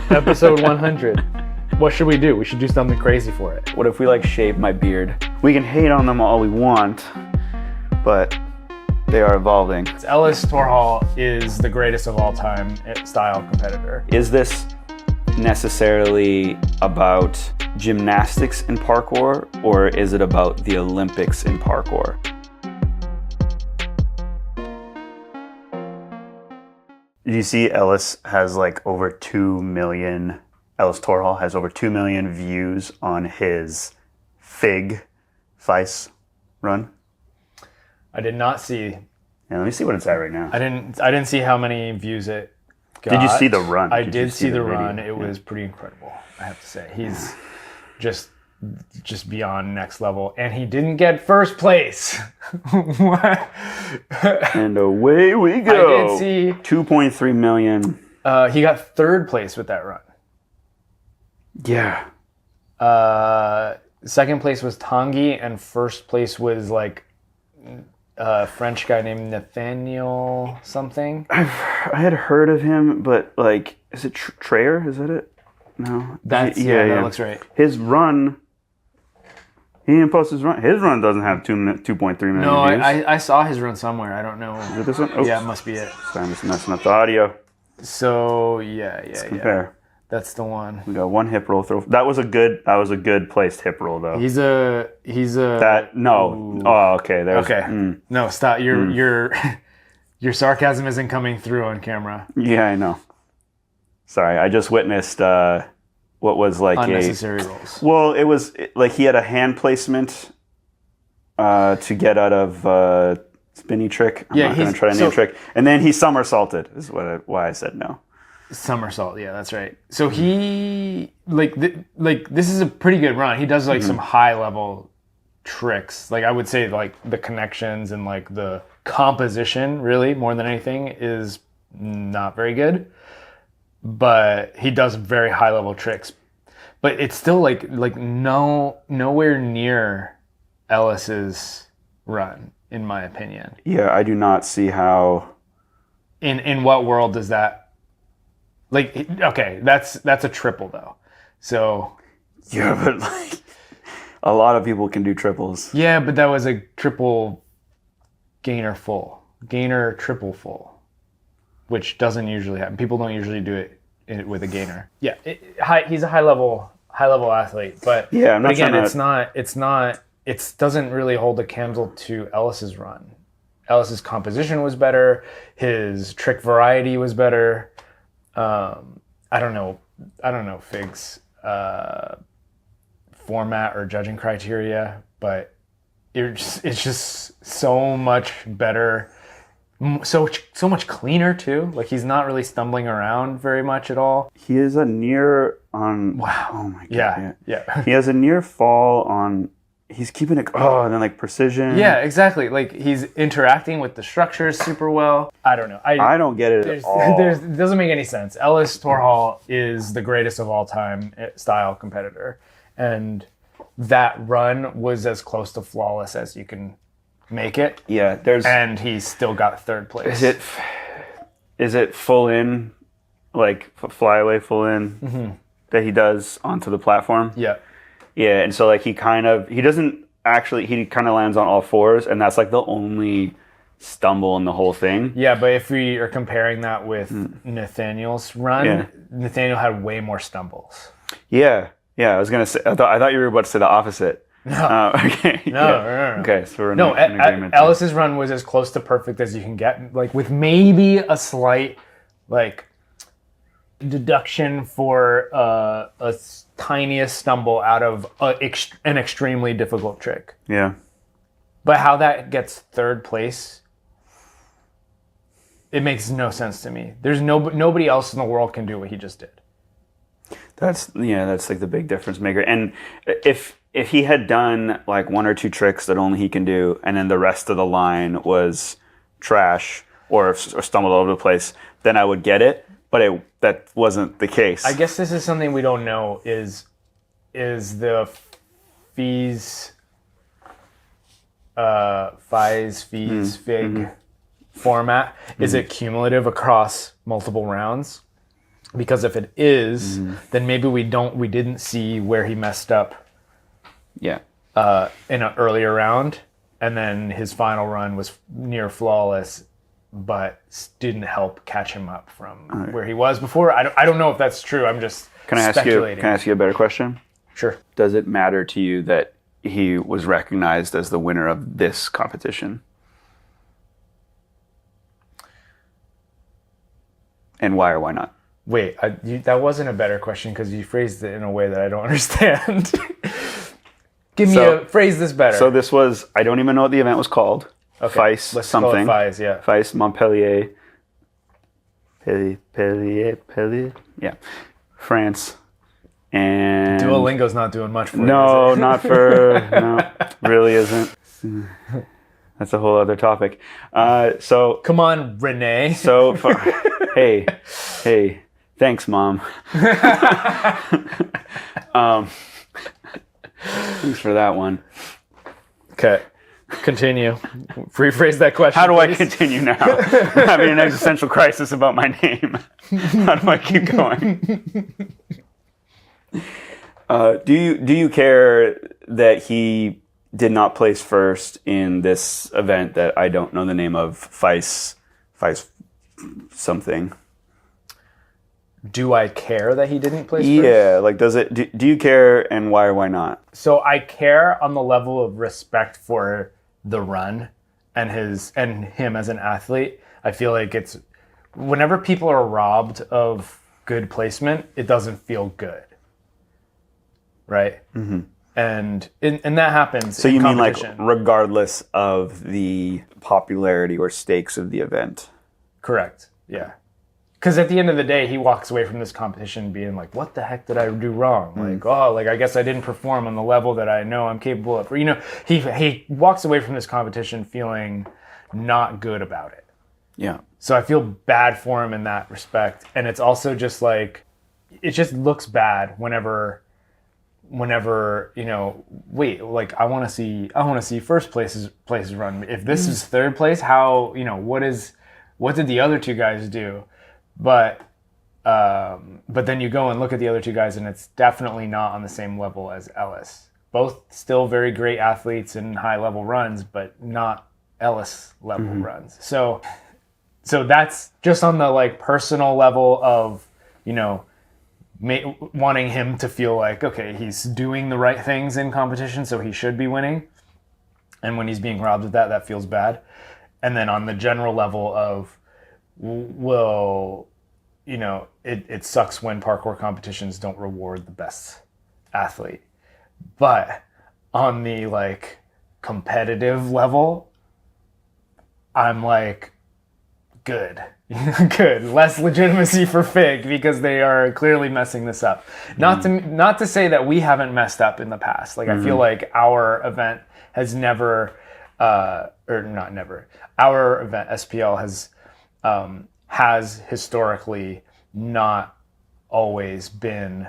Episode 100. What should we do? We should do something crazy for it. What if we like shave my beard? We can hate on them all we want, but they are evolving. Ellis Torhall is the greatest of all time style competitor. Is this necessarily about gymnastics in parkour, or is it about the Olympics in parkour? Did you see Ellis has like over 2 million, Ellis Torhall has over 2 million views on his FIG Vice run? I did not see. Yeah, let me see what it's at right now. I didn't see how many views it got. Did you see the run? I did see the run. video? It was pretty incredible, I have to say. He's just beyond next level, and he didn't get first place. What? And away we go. I did see 2.3 million. he got third place with that run. Yeah. Second place was Tanguy, and first place was like a French guy named Nathaniel something. I had heard of him, but like, is it Trayer? Is that it? No. That looks right. His run. He didn't post his run. His run doesn't have 2.3 million No, views. I saw his run somewhere. I don't know. Is it this one? Oops. Yeah, it must be it. Sorry, I'm just messing up the audio. So Let's compare. That's the one. We got one hip roll throw. That was a good placed hip roll though. He's a That no. Ooh. Oh, okay. There's, Okay. No, stop. Your sarcasm isn't coming through on camera. Yeah, I know. Sorry, I just witnessed what was like Unnecessary rolls. Well, it was like he had a hand placement to get out of spinny trick. I'm not going to try to name trick. And then he somersaulted. This is why I said no. Somersault, yeah, that's right. So he this is a pretty good run. He does like some high level tricks. Like I would say like the connections and like the composition really more than anything is not very good. But he does very high level tricks. But it's still like nowhere near Ellis's run, in my opinion. Yeah, I do not see how. In what world does that? Like, okay, that's a triple though. So Yeah, but like a lot of people can do triples. yeah, but that was a triple gainer triple full, which doesn't usually happen. People don't usually do it with a gainer. Yeah, he's a high level athlete, but Yeah, I'm not again, trying to- it doesn't really hold a candle to Ellis's run. Ellis's composition was better. His trick variety was better. I don't know Fig's format or judging criteria, but it's just so much better, so much cleaner too. Like he's not really stumbling around very much at all. He is a near on. Wow. Oh my god. Yeah. He has a near fall on. He's keeping it. Oh, and then like precision. Yeah, exactly. Like he's interacting with the structures super well. I don't know. I don't get it at all. It doesn't make any sense. Ellis Torhall is the greatest of all time style competitor, and that run was as close to flawless as you can make it. Yeah, and he still got third place. Is it full in, like flyaway full in that he does onto the platform? Yeah. Yeah, and so like he kind of lands on all fours, and that's like the only stumble in the whole thing. Yeah, but if we are comparing that with Nathaniel's run, Nathaniel had way more stumbles. Yeah. I was gonna say. I thought you were about to say the opposite. No. Okay. No. Okay, so we're in agreement. Ellis's run was as close to perfect as you can get, like with maybe a slight like deduction for a tiniest stumble out of an extremely difficult trick. Yeah. But how that gets third place, it makes no sense to me. There's nobody else in the world can do what he just did. That's like the big difference maker. And if he had done like one or two tricks that only he can do, and then the rest of the line was trash or stumbled all over the place, then I would get it. But that wasn't the case. I guess this is something we don't know is the FIG format. Is it cumulative across multiple rounds? Because if it is, then maybe we didn't see where he messed up Yeah. in an earlier round, and then his final run was near flawless, but didn't help catch him up from where he was before. I don't know if that's true. I'm just speculating. Can I ask you a better question? Sure. Does it matter to you that he was recognized as the winner of this competition? And why or why not? Wait, that wasn't a better question because you phrased it in a way that I don't understand. Phrase this better. So this was, I don't even know what the event was called. Okay, Fais let's something. call it Fais, yeah. Fais Montpellier. Pellier. Yeah. France. And Duolingo's not doing much for you. No, not for, no, really isn't. That's a whole other topic. So come on, Rene. So, hey, thanks, Mom. Thanks for that one. Okay, continue. Rephrase that question. How do please. I continue now? I'm having an existential crisis about my name. How do I keep going? Do you care that he did not place first in this event that I don't know the name of? Fais something. Do I care that he didn't place first? Yeah, like does it? Do you care, and why or why not? So I care on the level of respect for the run and him as an athlete. I feel like it's whenever people are robbed of good placement, it doesn't feel good. Right? Mm-hmm. And that happens. So you mean like regardless of the popularity or stakes of the event? Correct. Yeah. Because at the end of the day, he walks away from this competition being like, "What the heck did I do wrong? I guess I didn't perform on the level that I know I'm capable of." Or, he walks away from this competition feeling not good about it. Yeah. So I feel bad for him in that respect, and it's also just like it just looks bad whenever I want to see first places run. If this is third place, how what did the other two guys do? But then you go and look at the other two guys, and it's definitely not on the same level as Ellis. Both still very great athletes and high level runs, but not Ellis level runs. So that's just on the like personal level of wanting him to feel like, okay, he's doing the right things in competition, so he should be winning. And when he's being robbed of that, that feels bad. And then on the general level of, it sucks when parkour competitions don't reward the best athlete. But on the like competitive level, I'm like, good. Good. Less legitimacy for Fig because they are clearly messing this up. Not to say that we haven't messed up in the past. Like I feel like our event has never, our event SPL has historically not always been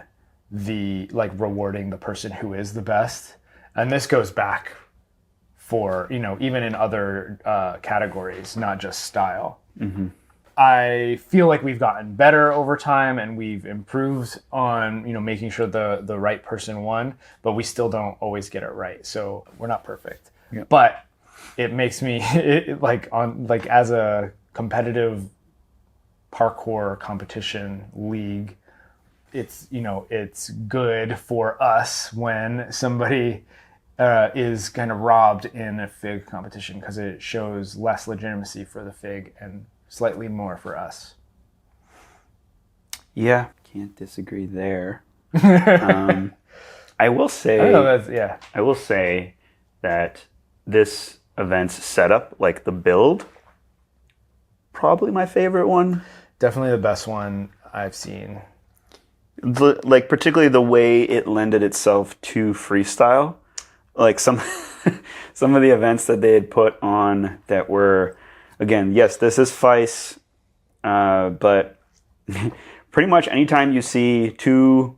the like rewarding the person who is the best, and this goes back for even in other categories, not just style. Mm-hmm. I feel like we've gotten better over time and we've improved on, making sure the right person won, but we still don't always get it right. So we're not perfect. Yeah. But it makes me as a competitive parkour competition league, it's good for us when somebody is kind of robbed in a Fig competition because it shows less legitimacy for the Fig and slightly more for us. Yeah, can't disagree there. I will say, I will say that this event's setup, like the build, probably my favorite one. Definitely the best one I've seen. Particularly the way it lended itself to freestyle. Like some of the events that they had put on that were, again, yes, this is Fais, but pretty much anytime you see two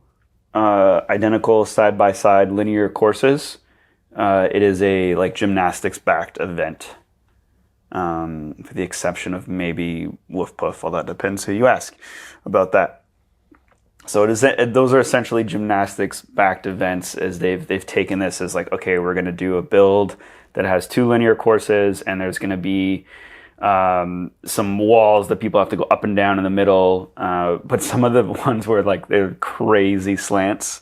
identical side-by-side linear courses, it is a like gymnastics-backed event, with the exception of maybe Woof Puff, well, that depends who you ask about that. So those are essentially gymnastics-backed events. As they've taken this as like, okay, we're going to do a build that has 2 linear courses, and there's going to be some walls that people have to go up and down in the middle. But some of the ones were like they're crazy slants,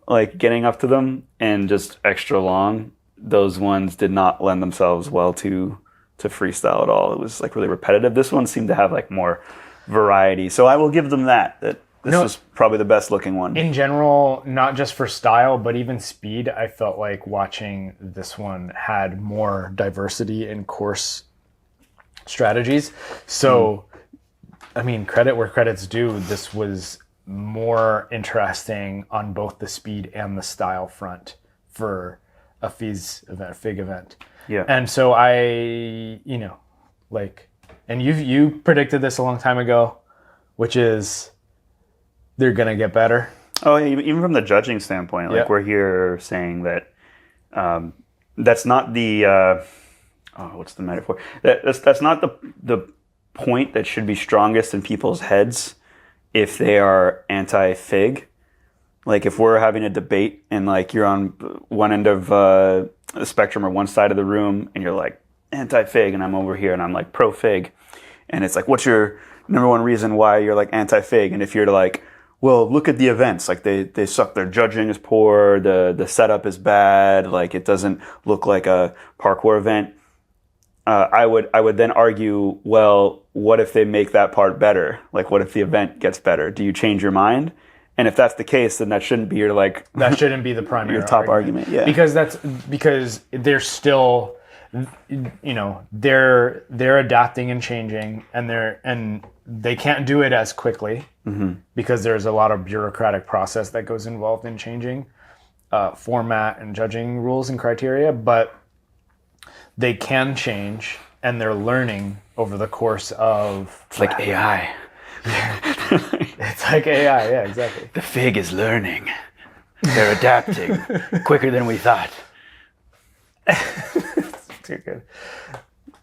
like getting up to them and just extra long. Those ones did not lend themselves well to freestyle at all. It was like really repetitive. This one seemed to have like more variety. So I will give them that this was probably the best looking one. In general, not just for style, but even speed, I felt like watching this one had more diversity in course strategies. So, I mean, credit where credit's due. This was more interesting on both the speed and the style front for a FIG event. Yeah. And so and you predicted this a long time ago, which is they're going to get better. Oh, yeah, even from the judging standpoint, like we're here saying that that's not the what's the metaphor? That's not the point that should be strongest in people's heads if they are anti-FIG. Like if we're having a debate and like you're on one end of the spectrum or one side of the room and you're like anti-FIG and I'm over here and I'm like pro-FIG, and it's like, what's your number one reason why you're like anti-FIG? And if you're like, well, look at the events. Like they suck. Their judging is poor. The setup is bad. Like it doesn't look like a parkour event. I would then argue, well, what if they make that part better? Like, what if the event gets better? Do you change your mind? And if that's the case, then that shouldn't be your that shouldn't be the primary your top argument. Yeah, because they're still, they're adapting and changing, and they can't do it as quickly because there's a lot of bureaucratic process that goes involved in changing format and judging rules and criteria, but they can change, and they're learning over the course of... It's like AI. It's like AI, yeah, exactly. The FIG is learning. They're adapting quicker than we thought. Too good.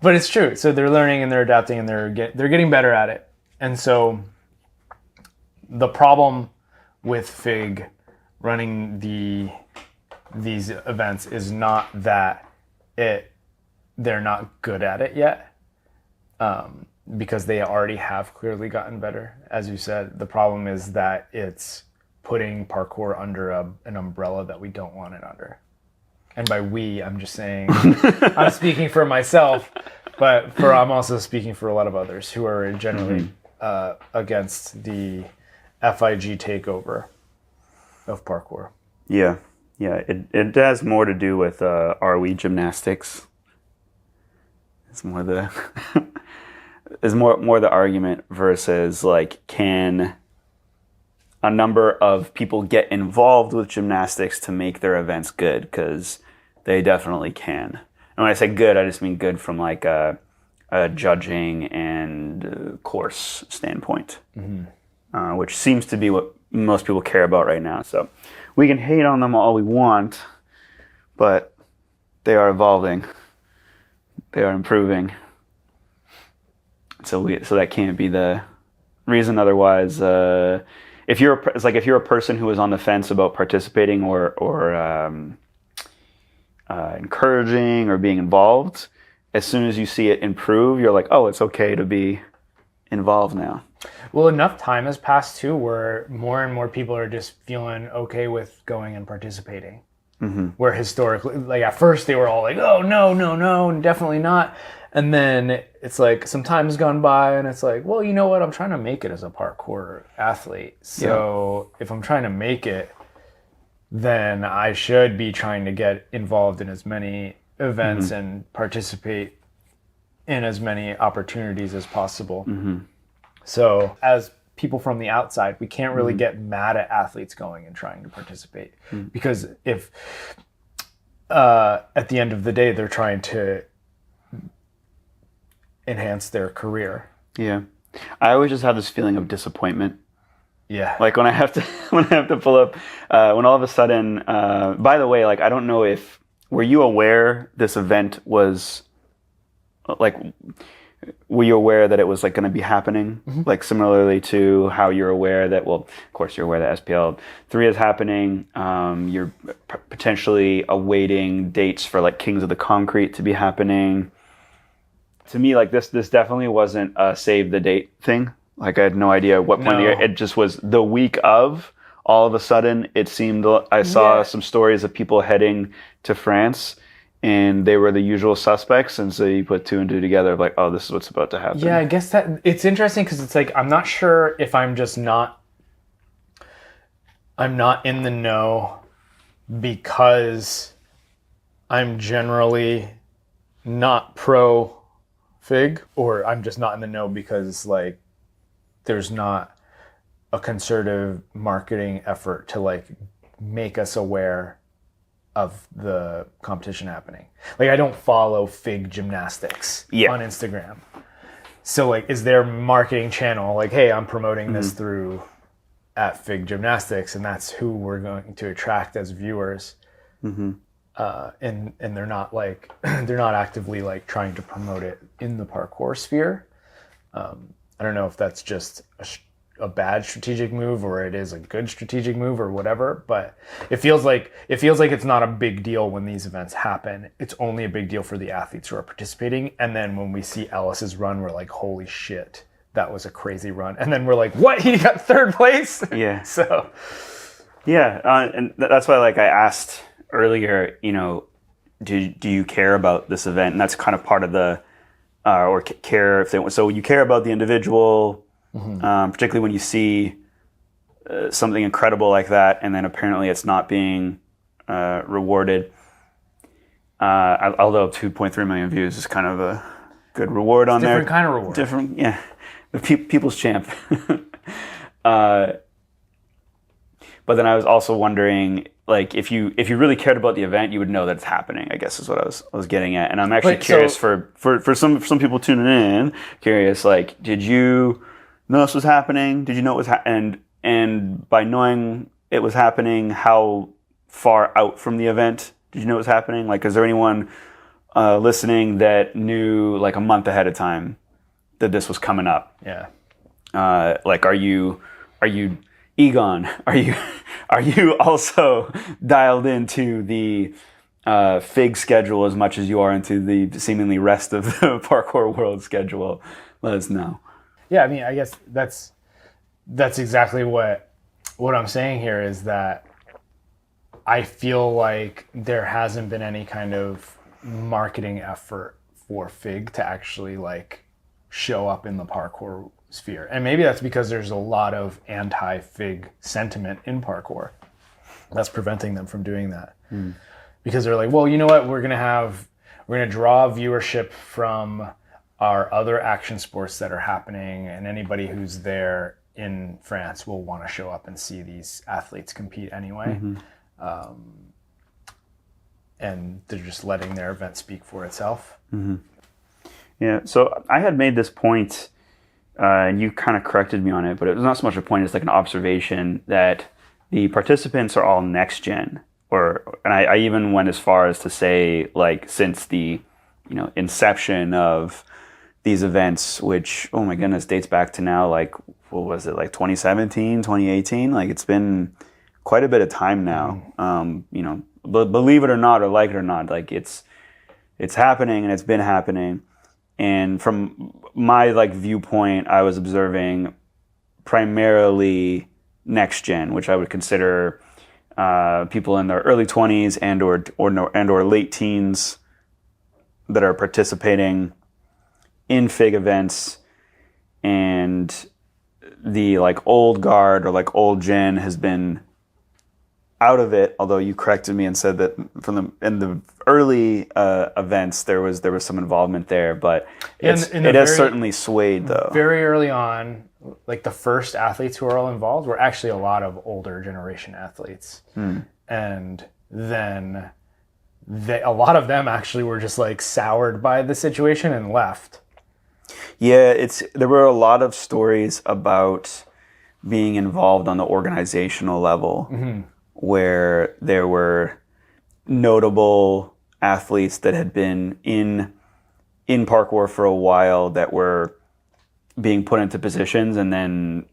But it's true. So they're learning and they're adapting and they're getting better at it. And so the problem with FIG running these events is not that they're not good at it yet, because they already have clearly gotten better. As you said, the problem is that it's putting parkour under an umbrella that we don't want it under. And by we, I'm just saying, I'm speaking for myself, but I'm also speaking for a lot of others who are generally against the FIG takeover of parkour. Yeah. It has more to do with are we gymnastics? It's more the is more the argument versus like, can a number of people get involved with gymnastics to make their events good? Because they definitely can. And when I say good, I just mean good from like a judging and course standpoint, which seems to be what most people care about right now. So we can hate on them all we want, but they are evolving. They are improving. So that can't be the reason. Otherwise, if you're a person who is on the fence about participating or encouraging or being involved, as soon as you see it improve, you're like, oh, it's okay to be involved now. Well, enough time has passed too where more and more people are just feeling okay with going and participating. Where historically, like at first they were all like, oh, no, definitely not. And then it's like some time's gone by and it's like, well, you know what? I'm trying to make it as a parkour athlete. So if I'm trying to make it, then I should be trying to get involved in as many events and participate in as many opportunities as possible. So as people from the outside, we can't really get mad at athletes going and trying to participate because if at the end of the day, they're trying to enhance their career. Yeah. I always just have this feeling of disappointment. Yeah. Like when I have to pull up, when all of a sudden, by the way, like, I don't know were you aware this event was like, were you aware that it was like going to be happening? Like similarly to how you're aware that, well, of course you're aware that SPL 3 is happening. You're potentially awaiting dates for like Kings of the Concrete to be happening. To me, like this definitely wasn't a save the date thing. Like I had no idea what point of the year. It just was the week of. All of a sudden, it seemed, I saw some stories of people heading to France, and they were the usual suspects, and so you put 2 and 2 together, like, oh, this is what's about to happen. Yeah, I guess that it's interesting because it's like I'm not sure if I'm not in the know because I'm generally not pro Fig, or I'm just not in the know because like there's not a concerted marketing effort to like make us aware of the competition happening. Like I don't follow Fig Gymnastics on Instagram. So like is their marketing channel like, hey, I'm promoting this through at Fig Gymnastics and that's who we're going to attract as viewers. And they're not like they're not actively like trying to promote it in the parkour sphere. I don't know if that's just a bad strategic move or it is a good strategic move or whatever, but it feels like it's not a big deal when these events happen. It's only a big deal for the athletes who are participating, and then when we see Ellis's run, we're like, holy shit, that was a crazy run. And then we're like, what, he got 3rd place? Yeah. So and that's why like I asked earlier, you know, do you care about this event? And that's kind of part of the or care if they, so you care about the individual, particularly when you see something incredible like that, and then apparently it's not being rewarded. Although 2.3 million views is kind of a good reward on there. Different kind of reward. Different, yeah. The people's champ. But then I was also wondering, like, if you really cared about the event, you would know that it's happening, I guess is what I was getting at. And I'm actually curious for some people tuning in, curious, like, did you know this was happening? Did you know it was and by knowing it was happening, how far out from the event did you know it was happening? Like, is there anyone listening that knew like a month ahead of time that this was coming up? Yeah. Like, are you Egon? Are you also dialed into the Fig schedule as much as you are into the seemingly rest of the parkour world schedule? Let us know. Yeah, I mean, I guess that's exactly what I'm saying here is that I feel like there hasn't been any kind of marketing effort for Fig to actually like show up in the parkour sphere. And maybe that's because there's a lot of anti-Fig sentiment in parkour that's preventing them from doing that. Because they're like, well, you know what, we're gonna draw viewership from our other action sports that are happening, and anybody who's there in France will want to show up and see these athletes compete anyway. And they're just letting their event speak for itself. Yeah, so I had made this point, and you kind of corrected me on it, but it was not so much a point, it's like an observation that the participants are all next gen. And I even went as far as to say, like, since the inception of these events, which, oh my goodness, dates back to now, like, what was it, like 2017, 2018? Like, it's been quite a bit of time now. Believe it or not, or like it or not, like, it's happening, and it's been happening. And from my like viewpoint, I was observing primarily next gen, which I would consider people in their early 20s and or late teens that are participating in Fig events, and the like old guard or like old gen has been out of it. Although you corrected me and said that in the early events there was some involvement there, but it has certainly swayed though. Very early on, like the first athletes who are all involved were actually a lot of older generation athletes, and then a lot of them actually were just like soured by the situation and left. Yeah, there were a lot of stories about being involved on the organizational level, where there were notable athletes that had been in in parkour for a while that were being put into positions and then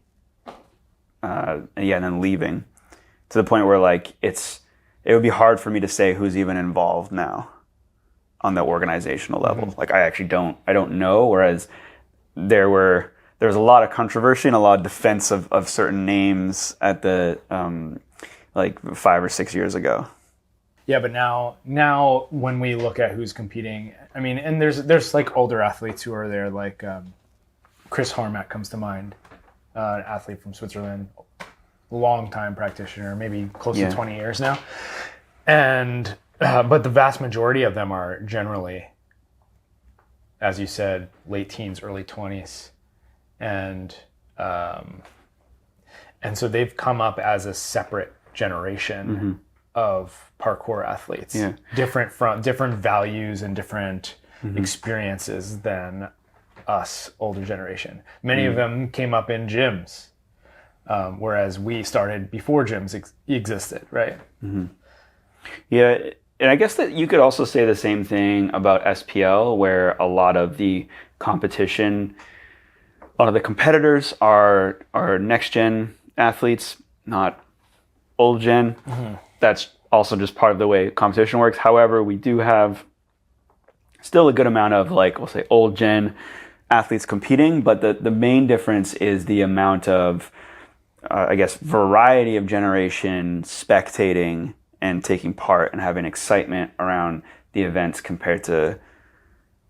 then leaving, to the point where like it would be hard for me to say who's even involved now on the organizational level. Like I don't know. Whereas there was a lot of controversy and a lot of defense of certain names at the like 5 or 6 years ago. Yeah, but now when we look at who's competing, I mean, and there's like older athletes who are there, like Chris Harmack comes to mind, an athlete from Switzerland, long-time practitioner, maybe close to 20 years now. And but the vast majority of them are generally, as you said, late teens, early 20s. And so they've come up as a separate generation of parkour athletes, different values and different experiences than us, older generation. Many of them came up in gyms, whereas we started before gyms existed, right? Yeah, and I guess that you could also say the same thing about SPL, where a lot of the competition, a lot of the competitors are next gen athletes, not old gen. That's also just part of the way competition works. However, we do have still a good amount of, like, we'll say old gen athletes competing, but the main difference is the amount of, I guess, variety of generation spectating and taking part and having excitement around the events compared to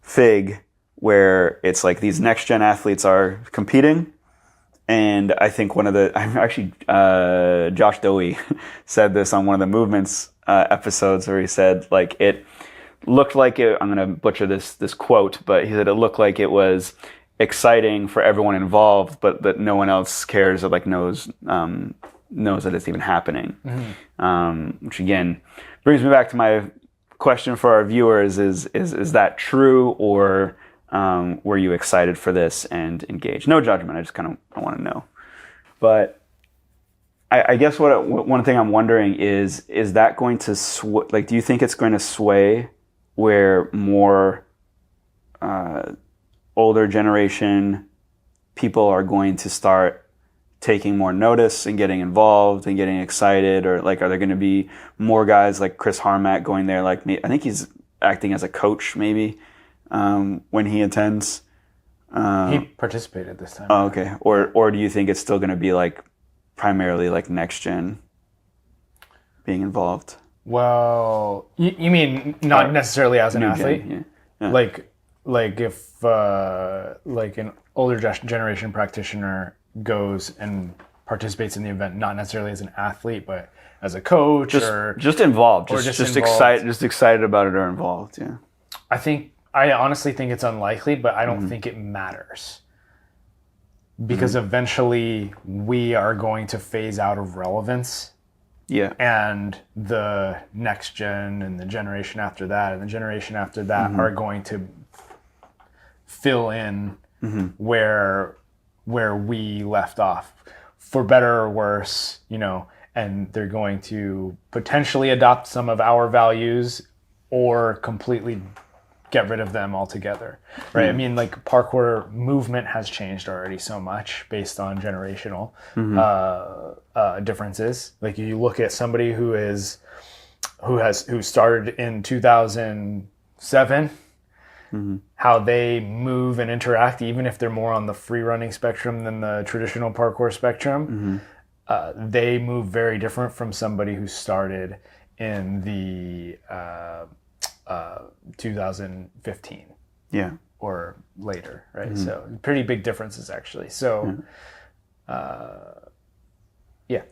FIG, where it's like these next gen athletes are competing. And I think Josh Dowie said this on one of the Movements episodes, where he said, like, it looked like it, I'm going to butcher this quote, but he said it looked like it was exciting for everyone involved, but that no one else cares or like knows that it's even happening. Which again brings me back to my question for our viewers: is that true, or were you excited for this and engaged? No judgment. I just kind of want to know. But I guess one thing I'm wondering is that going to do you think it's going to sway where more older generation people are going to start taking more notice and getting involved and getting excited, or like, are there going to be more guys like Chris Harmack going there? Like me, I think he's acting as a coach maybe when he attends. He participated this time. Oh, okay. Or do you think it's still going to be like primarily like next gen being involved? Well, you mean not necessarily as an athlete? Gen, yeah. Like if like an older generation practitioner goes and participates in the event, not necessarily as an athlete, but as a coach, just involved, just excited about it or involved. Yeah, I honestly think it's unlikely, but I don't think it matters, because eventually we are going to phase out of relevance. Yeah, and the next gen and the generation after that and the generation after that are going to fill in where we left off, for better or worse, and they're going to potentially adopt some of our values or completely get rid of them altogether, right? I mean, like, parkour movement has changed already so much based on generational differences. Like, you look at somebody who started in 2007, how they move and interact, even if they're more on the free running spectrum than the traditional parkour spectrum, they move very different from somebody who started in the 2015 or later, right? So pretty big differences, actually. So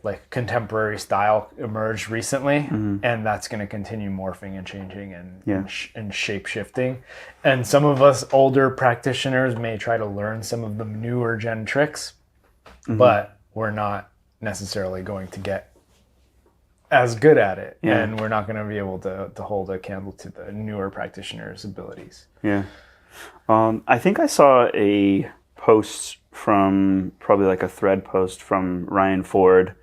like contemporary style emerged recently, and that's going to continue morphing and changing and shape shifting. And some of us older practitioners may try to learn some of the newer gen tricks, but we're not necessarily going to get as good at it, and we're not going to be able to hold a candle to the newer practitioners' abilities. Yeah. I think I saw a post from, probably like a thread post from Ryan Ford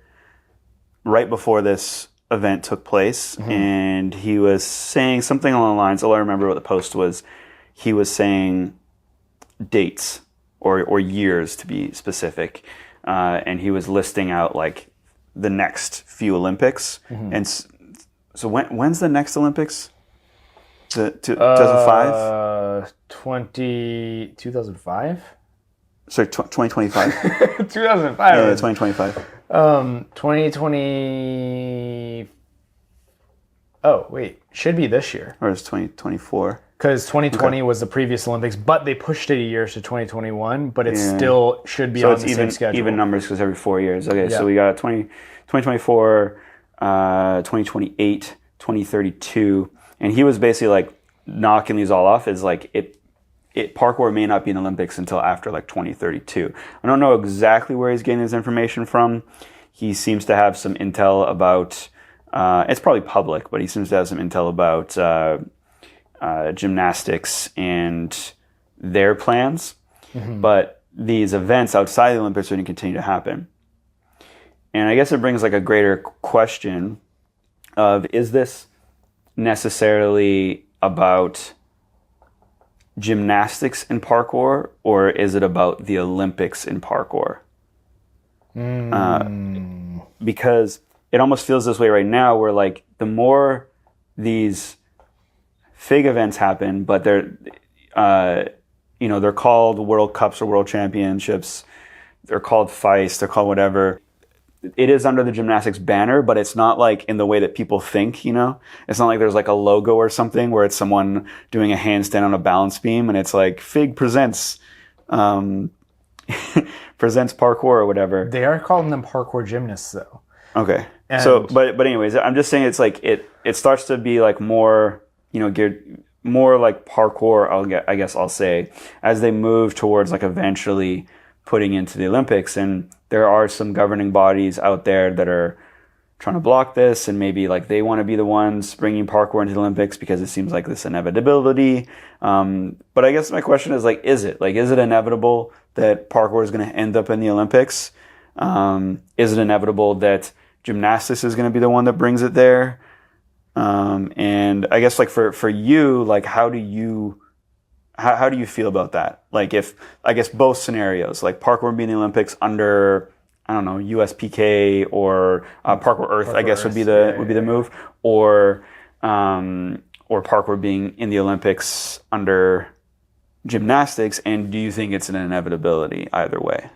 right before this event took place, and he was saying something along the lines, all I remember what the post was, he was saying dates or years to be specific, and he was listing out like the next few Olympics. And so when's the next Olympics? 2005? 2005? Sorry, 2025. 2005. Yeah, 2025. 2020. Oh, wait. Should be this year. Or is 2024? Because 2020 was the previous Olympics, but they pushed it a year to 2021, but it still should be on the same schedule. Even numbers because every 4 years. Okay, so we got 2024, 2028, 2032. And he was basically like knocking these all off as like parkour may not be in the Olympics until after like 2032. I don't know exactly where he's getting his information from. He seems to have some intel about, it's probably public, but he seems to have some intel about gymnastics and their plans. But these events outside the Olympics are going to continue to happen. And I guess it brings like a greater question of, is this necessarily about gymnastics in parkour, or is it about the Olympics in parkour? Because it almost feels this way right now, where like the more these fake events happen, but they're called World Cups or World Championships, they're called Feist, they're called whatever. It is under the gymnastics banner, but it's not like in the way that people think, you know? It's not like there's like a logo or something where it's someone doing a handstand on a balance beam and it's like FIG presents presents parkour or whatever. They are calling them parkour gymnasts though. Okay. So but anyways, I'm just saying it's like it starts to be like more, geared more like parkour, I guess I'll say, as they move towards like eventually putting into the Olympics. And there are some governing bodies out there that are trying to block this, and maybe like they want to be the ones bringing parkour into the Olympics because it seems like this inevitability. But I guess my question is like, is it inevitable that parkour is going to end up in the Olympics? Is it inevitable that gymnastics is going to be the one that brings it there? And I guess like for you, like how do you feel about that? Like if, I guess both scenarios, like parkour being in the Olympics under, I don't know, USPK or Parkour Earth, I guess would be the move, or parkour being in the Olympics under gymnastics. And do you think it's an inevitability either way?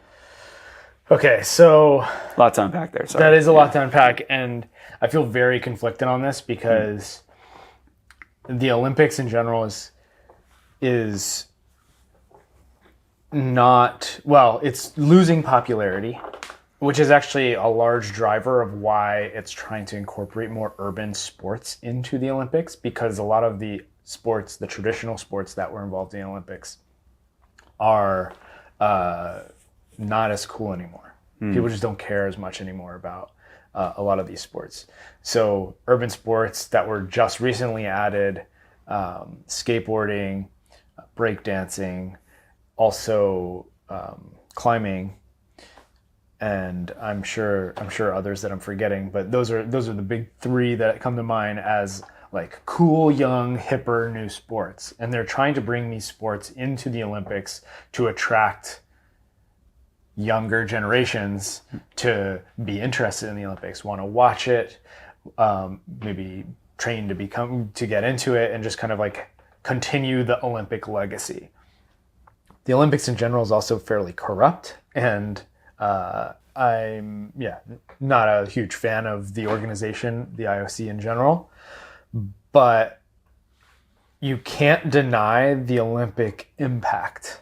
Okay, so a lot to unpack there. Sorry. That is a lot to unpack, and I feel very conflicted on this because the Olympics in general is not, well, it's losing popularity, which is actually a large driver of why it's trying to incorporate more urban sports into the Olympics, because a lot of the sports, the traditional sports that were involved in the Olympics are not as cool anymore. People just don't care as much anymore about a lot of these sports. So urban sports that were just recently added, skateboarding, breakdancing, also climbing, and I'm sure others that I'm forgetting, but those are the big three that come to mind as like cool, young, hipper new sports. And they're trying to bring these sports into the Olympics to attract younger generations to be interested in the Olympics, want to watch it, maybe train to get into it, and just kind of like continue the Olympic legacy. The Olympics in general is also fairly corrupt, and I'm not a huge fan of the organization, the IOC in general, but you can't deny the Olympic impact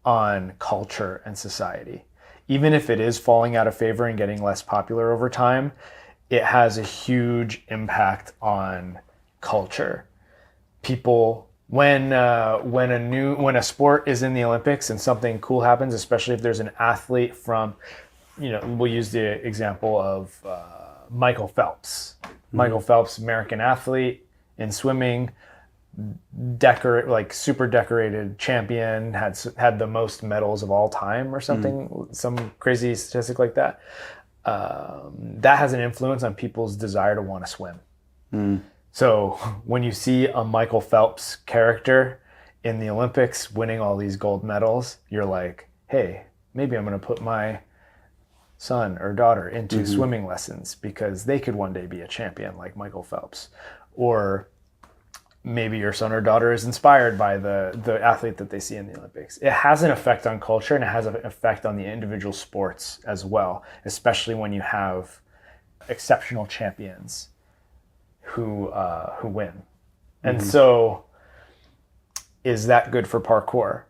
on culture and society. Even if it is falling out of favor and getting less popular over time, it has a huge impact on culture. People, when a sport is in the Olympics and something cool happens, especially if there's an athlete from, we'll use the example of Michael Phelps. Michael Phelps, American athlete in swimming, super decorated champion, had the most medals of all time or something, some crazy statistic like that. That has an influence on people's desire to want to swim. So when you see a Michael Phelps character in the Olympics winning all these gold medals, you're like, hey, maybe I'm going to put my son or daughter into swimming lessons because they could one day be a champion like Michael Phelps. Or maybe your son or daughter is inspired by the athlete that they see in the Olympics. It has an effect on culture, and it has an effect on the individual sports as well, especially when you have exceptional champions who win. And so is that good for parkour?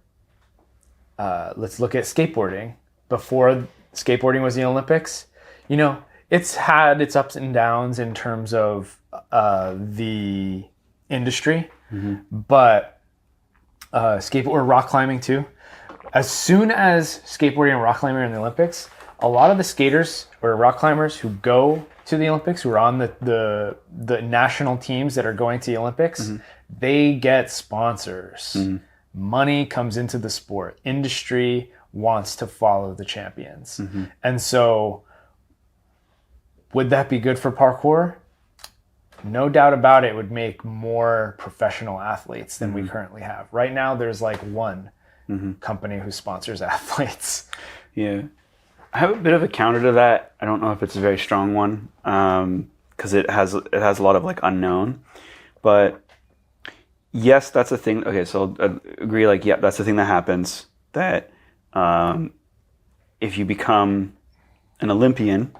Let's look at skateboarding. Before skateboarding was the Olympics, you know, it's had its ups and downs in terms of the industry, but skateboard or rock climbing too. As soon as skateboarding and rock climbing are in the Olympics, a lot of the skaters or rock climbers who go to the Olympics, who are on the national teams that are going to the Olympics, they get sponsors. Money comes into the sport. Industry wants to follow the champions. And so would that be good for parkour? No doubt about it, would make more professional athletes than we currently have. Right now, there's like one company who sponsors athletes. Yeah. I have a bit of a counter to that. I don't know if it's a very strong one because it has a lot of like unknown. But yes, that's a thing. Okay, so I'll agree. Like, yeah, that's the thing that happens. That if you become an Olympian,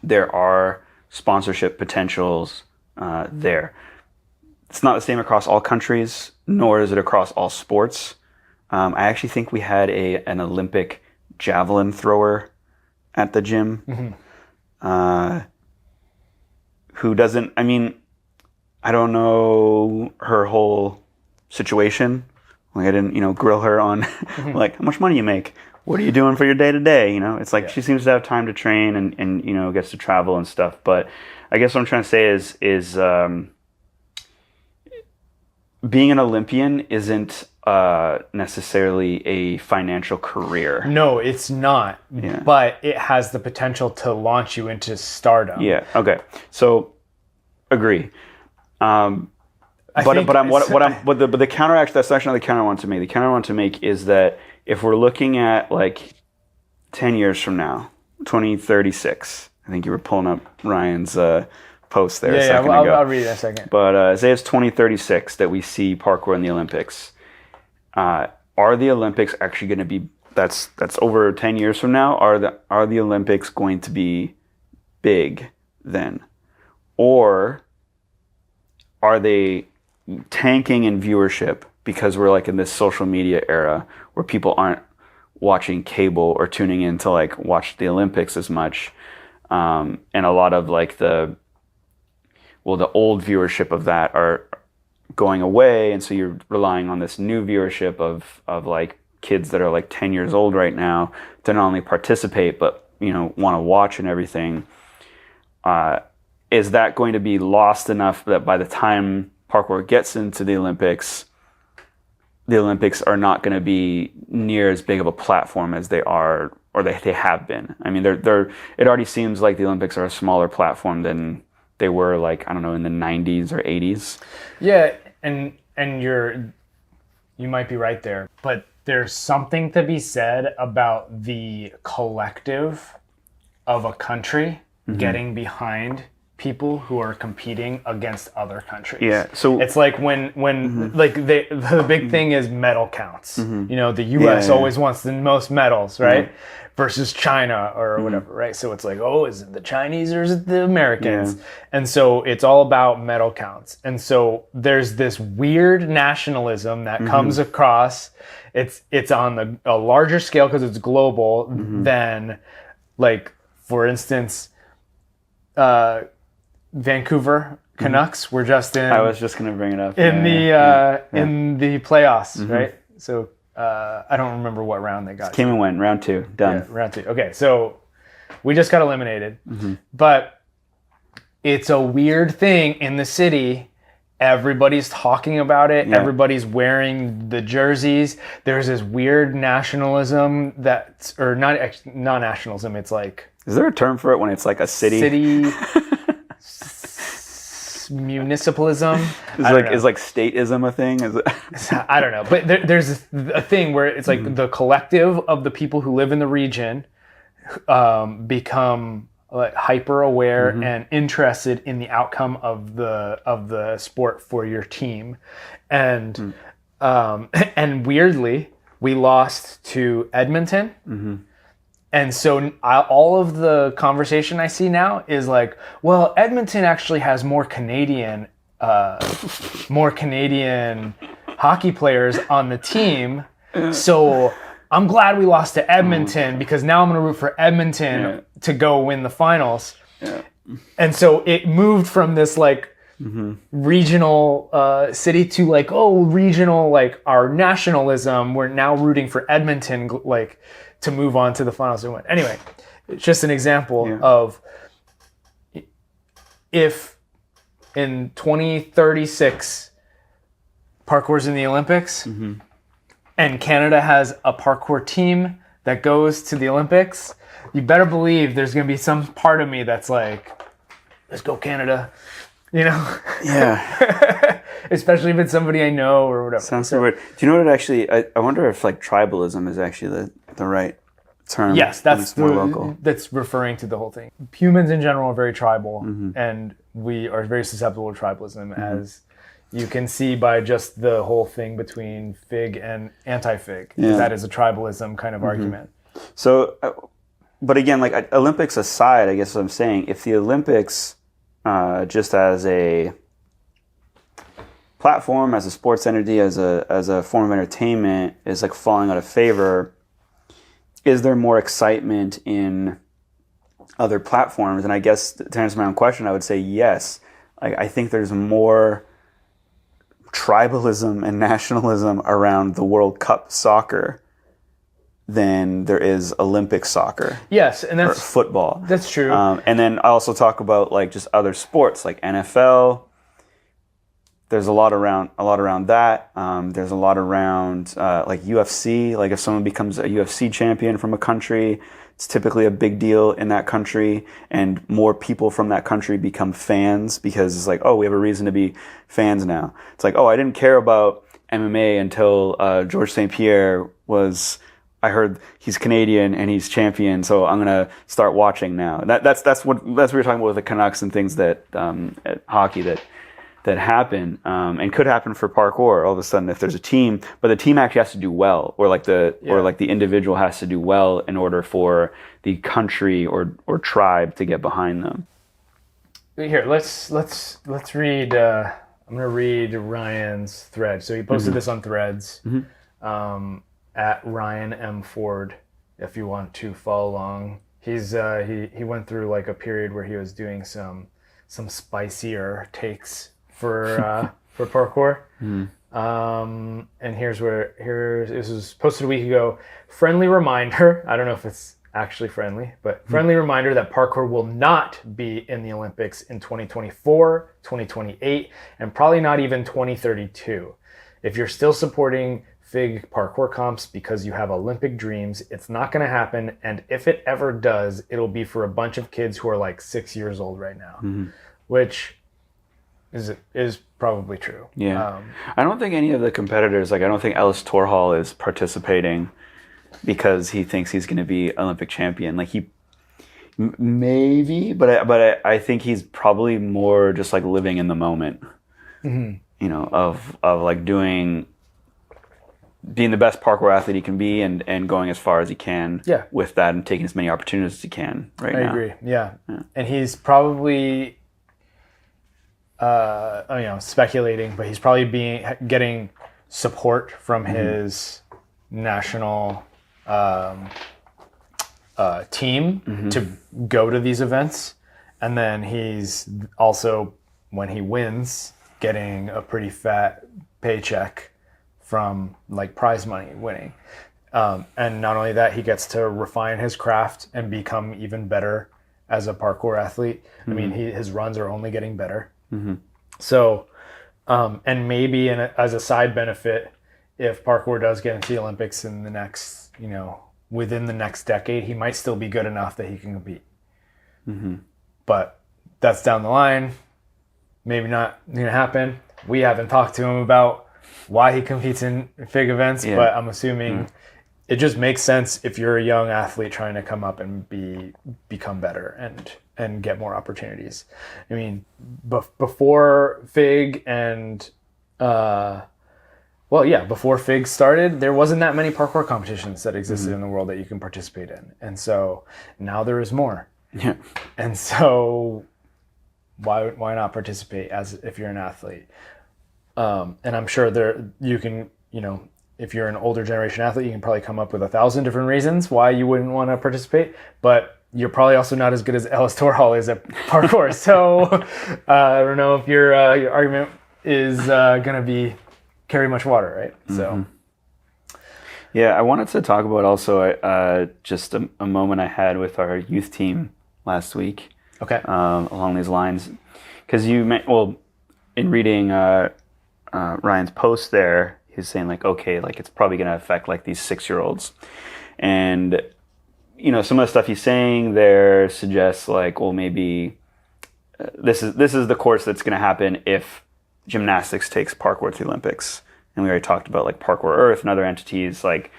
there are sponsorship potentials there. It's not the same across all countries, nor is it across all sports. I actually think we had an Olympic javelin thrower at the gym who doesn't, I mean, I don't know her whole situation. Like, I didn't, grill her on like, how much money you make? What are you doing for your day to day? It's like she seems to have time to train and gets to travel and stuff. But I guess what I'm trying to say is being an Olympian isn't necessarily a financial career. No, it's not. Yeah. But it has the potential to launch you into stardom. Yeah. Okay. So, agree. But the counteract, that's actually not the counter I want to make. The counter I want to make is that if we're looking at like 10 years from now, 2036, I think you were pulling up Ryan's post there a second ago. I'll read it in a second. But say it's 2036 that we see parkour in the Olympics. Are the Olympics actually going to be, that's over 10 years from now, are the Olympics going to be big then? Or are they tanking in viewership because we're like in this social media era where people aren't watching cable or tuning in to like watch the Olympics as much, and a lot of like the old viewership of that are going away, and so you're relying on this new viewership of like kids that are like 10 years old right now to not only participate but want to watch and everything. Is that going to be lost enough that by the time parkour gets into the Olympics are not going to be near as big of a platform as they are, or they have been? I mean, it already seems like the Olympics are a smaller platform than they were, like, I don't know, in the 90s or 80s. Yeah, and you might be right there, but there's something to be said about the collective of a country getting behind people who are competing against other countries. Yeah, so it's like when like the big thing is medal counts. The U.S. always wants the most medals, right? Versus China or whatever, right? So it's like, oh, is it the Chinese or is it the Americans? Yeah. And so it's all about medal counts. And so there's this weird nationalism that comes across. It's on a larger scale because it's global than, like, for instance, Vancouver Canucks were just in. I was just going to bring it up in the playoffs, right? So I don't remember what round they got. Came and went, round 2, done. Yeah, round 2. Okay, so we just got eliminated, but it's a weird thing in the city. Everybody's talking about it. Yeah. Everybody's wearing the jerseys. There's this weird nationalism or not nationalism. It's like. Is there a term for it when it's like a city? municipalism. Is like stateism a thing? Is it? I don't know, but there's a thing where it's like the collective of the people who live in the region become like hyper aware and interested in the outcome of the sport for your team, and and weirdly we lost to Edmonton. And so all of the conversation I see now is like, well, Edmonton actually has more Canadian hockey players on the team. So I'm glad we lost to Edmonton because now I'm going to root for Edmonton to go win the finals. Yeah. And so it moved from this like regional city to like, oh, regional, like our nationalism. We're now rooting for Edmonton, like, to move on to the finals and win. Anyway, it's just an example of if in 2036 parkour's in the Olympics and Canada has a parkour team that goes to the Olympics, you better believe there's going to be some part of me that's like, let's go Canada, you know? Yeah. Especially if it's somebody I know or whatever. Sounds so weird. Do you know what it actually, I wonder if like tribalism is actually the right term. Yes, that's more local. That's referring to the whole thing. Humans in general are very tribal, and we are very susceptible to tribalism, as you can see by just the whole thing between FIG and anti-FIG. Yeah. That is a tribalism kind of argument. So, but again, like Olympics aside, I guess what I'm saying, if the Olympics just as a platform, as a sports entity, as a form of entertainment is like falling out of favor, is there more excitement in other platforms? And I guess to answer my own question, I would say yes. I think there's more tribalism and nationalism around the World Cup soccer than there is Olympic soccer. Yes, and that's football. That's true. And then I also talk about like just other sports like NFL. There's a lot around that. There's a lot around like UFC. Like if someone becomes a UFC champion from a country, it's typically a big deal in that country, and more people from that country become fans because it's like, oh, we have a reason to be fans now. It's like, oh, I didn't care about MMA until Georges St-Pierre was. I heard he's Canadian and he's champion, so I'm gonna start watching now. That's what we were talking about with the Canucks and things that at hockey that happen and could happen for parkour all of a sudden if there's a team, but the team actually has to do well, or the individual has to do well in order for the country or tribe to get behind them. Here, let's read. I'm gonna read Ryan's thread. So he posted this on Threads. At Ryan M. Ford, if you want to follow along. He's he went through like a period where he was doing some spicier takes for parkour. And this was posted a week ago. Friendly reminder, I don't know if it's actually friendly, but friendly reminder that parkour will not be in the Olympics in 2024, 2028, and probably not even 2032. If you're still supporting FIG parkour comps because you have Olympic dreams, it's not going to happen, and if it ever does, it'll be for a bunch of kids who are like 6 years old right now, which is probably true. Yeah. I don't think any of the competitors, like I don't think Ellis Torhall is participating because he thinks he's going to be Olympic champion. Like he maybe, but I think he's probably more just like living in the moment, you know, of like being the best parkour athlete he can be and going as far as he can with that and taking as many opportunities as he can now. I agree. Yeah. And he's probably, speculating, but he's probably getting support from his national team to go to these events. And then he's also, when he wins, getting a pretty fat paycheck from like prize money winning. And not only that, he gets to refine his craft and become even better as a parkour athlete. I mean, his runs are only getting better. So, and maybe as a side benefit, if parkour does get into the Olympics in the next, within the next decade, he might still be good enough that he can compete. But that's down the line. maybe not going to happen. We haven't talked to him about why he competes in FIG events, but I'm assuming it just makes sense if you're a young athlete trying to come up and become better and get more opportunities. I mean, before FIG and before FIG started, there wasn't that many parkour competitions that existed in the world that you can participate in, and so now there is more. Yeah. And so why not participate as if you're an athlete? And I'm sure you can, if you're an older generation athlete, you can probably come up with 1,000 different reasons why you wouldn't want to participate, but you're probably also not as good as Ellis Torhall is at parkour. So I don't know if your argument is going to carry much water, right? So. Yeah, I wanted to talk about also just a moment I had with our youth team last week. Okay. Along these lines, because in reading Ryan's post there, he's saying like, okay, like it's probably going to affect like these 6-year-olds, and some of the stuff he's saying there suggests like, well, maybe this is the course that's going to happen if gymnastics takes parkour to the Olympics. And we already talked about like Parkour Earth and other entities like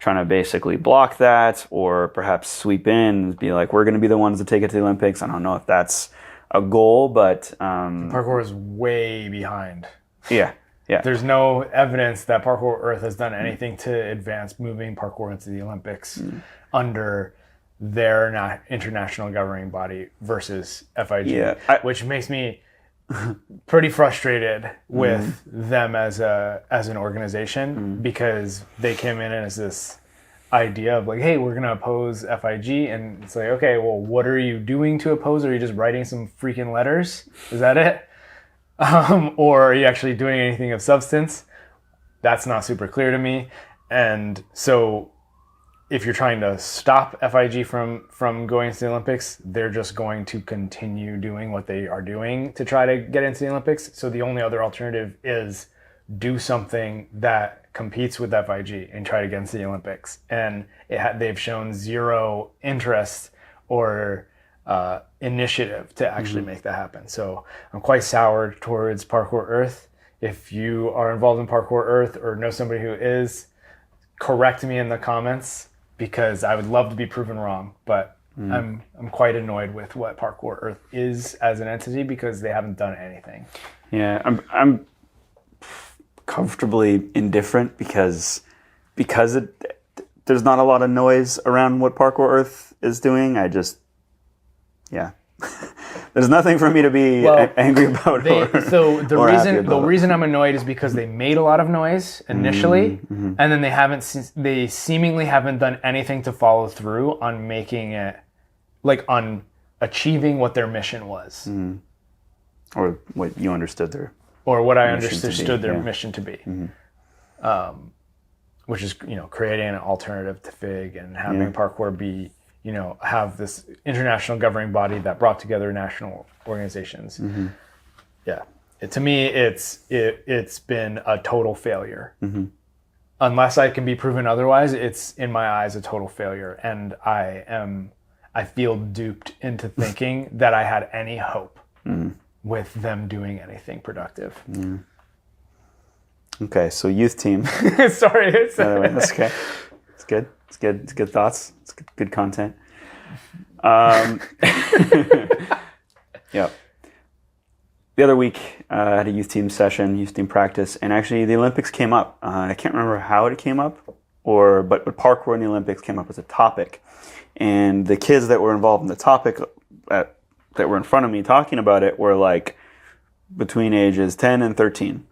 trying to basically block that, or perhaps sweep in and be like, we're going to be the ones to take it to the Olympics. I don't know if that's a goal, but parkour is way behind. Yeah. There's no evidence that Parkour Earth has done anything to advance moving parkour into the Olympics under their international governing body versus FIG, which makes me pretty frustrated with them as an organization, because they came in as this idea of like, hey, we're going to oppose FIG, and it's like, okay, well, what are you doing to oppose? Are you just writing some freaking letters? Is that it? Or are you actually doing anything of substance? That's not super clear to me. And so if you're trying to stop FIG from going to the Olympics, they're just going to continue doing what they are doing to try to get into the Olympics. So the only other alternative is do something that competes with FIG and try to get into the Olympics. And they've shown zero interest or initiative to actually make that happen. So I'm quite sour towards Parkour Earth. If you are involved in Parkour Earth or know somebody who is, correct me in the comments, because I would love to be proven wrong, but I'm quite annoyed with what Parkour Earth is as an entity, because they haven't done anything. Yeah, I'm comfortably indifferent because there's not a lot of noise around what Parkour Earth is doing. There's nothing for me to be angry about. The reason I'm annoyed is because they made a lot of noise initially, and then they seemingly haven't done anything to follow through on making it, like on achieving what their mission was, or what you understood I understood their mission to be, which is creating an alternative to FIG and having parkour be. Have this international governing body that brought together national organizations. To me, it's been a total failure. Unless I can be proven otherwise, it's in my eyes a total failure, and I feel duped into thinking that I had any hope with them doing anything productive. Okay, so youth team. Sorry, that's okay. It's good. It's good. It's good thoughts. It's good content. Yeah. The other week, I had a youth team session, youth team practice, and actually the Olympics came up. I can't remember how it came up, but parkour in the Olympics came up as a topic. And the kids that were involved in the topic that were in front of me talking about it were like between ages 10 and 13.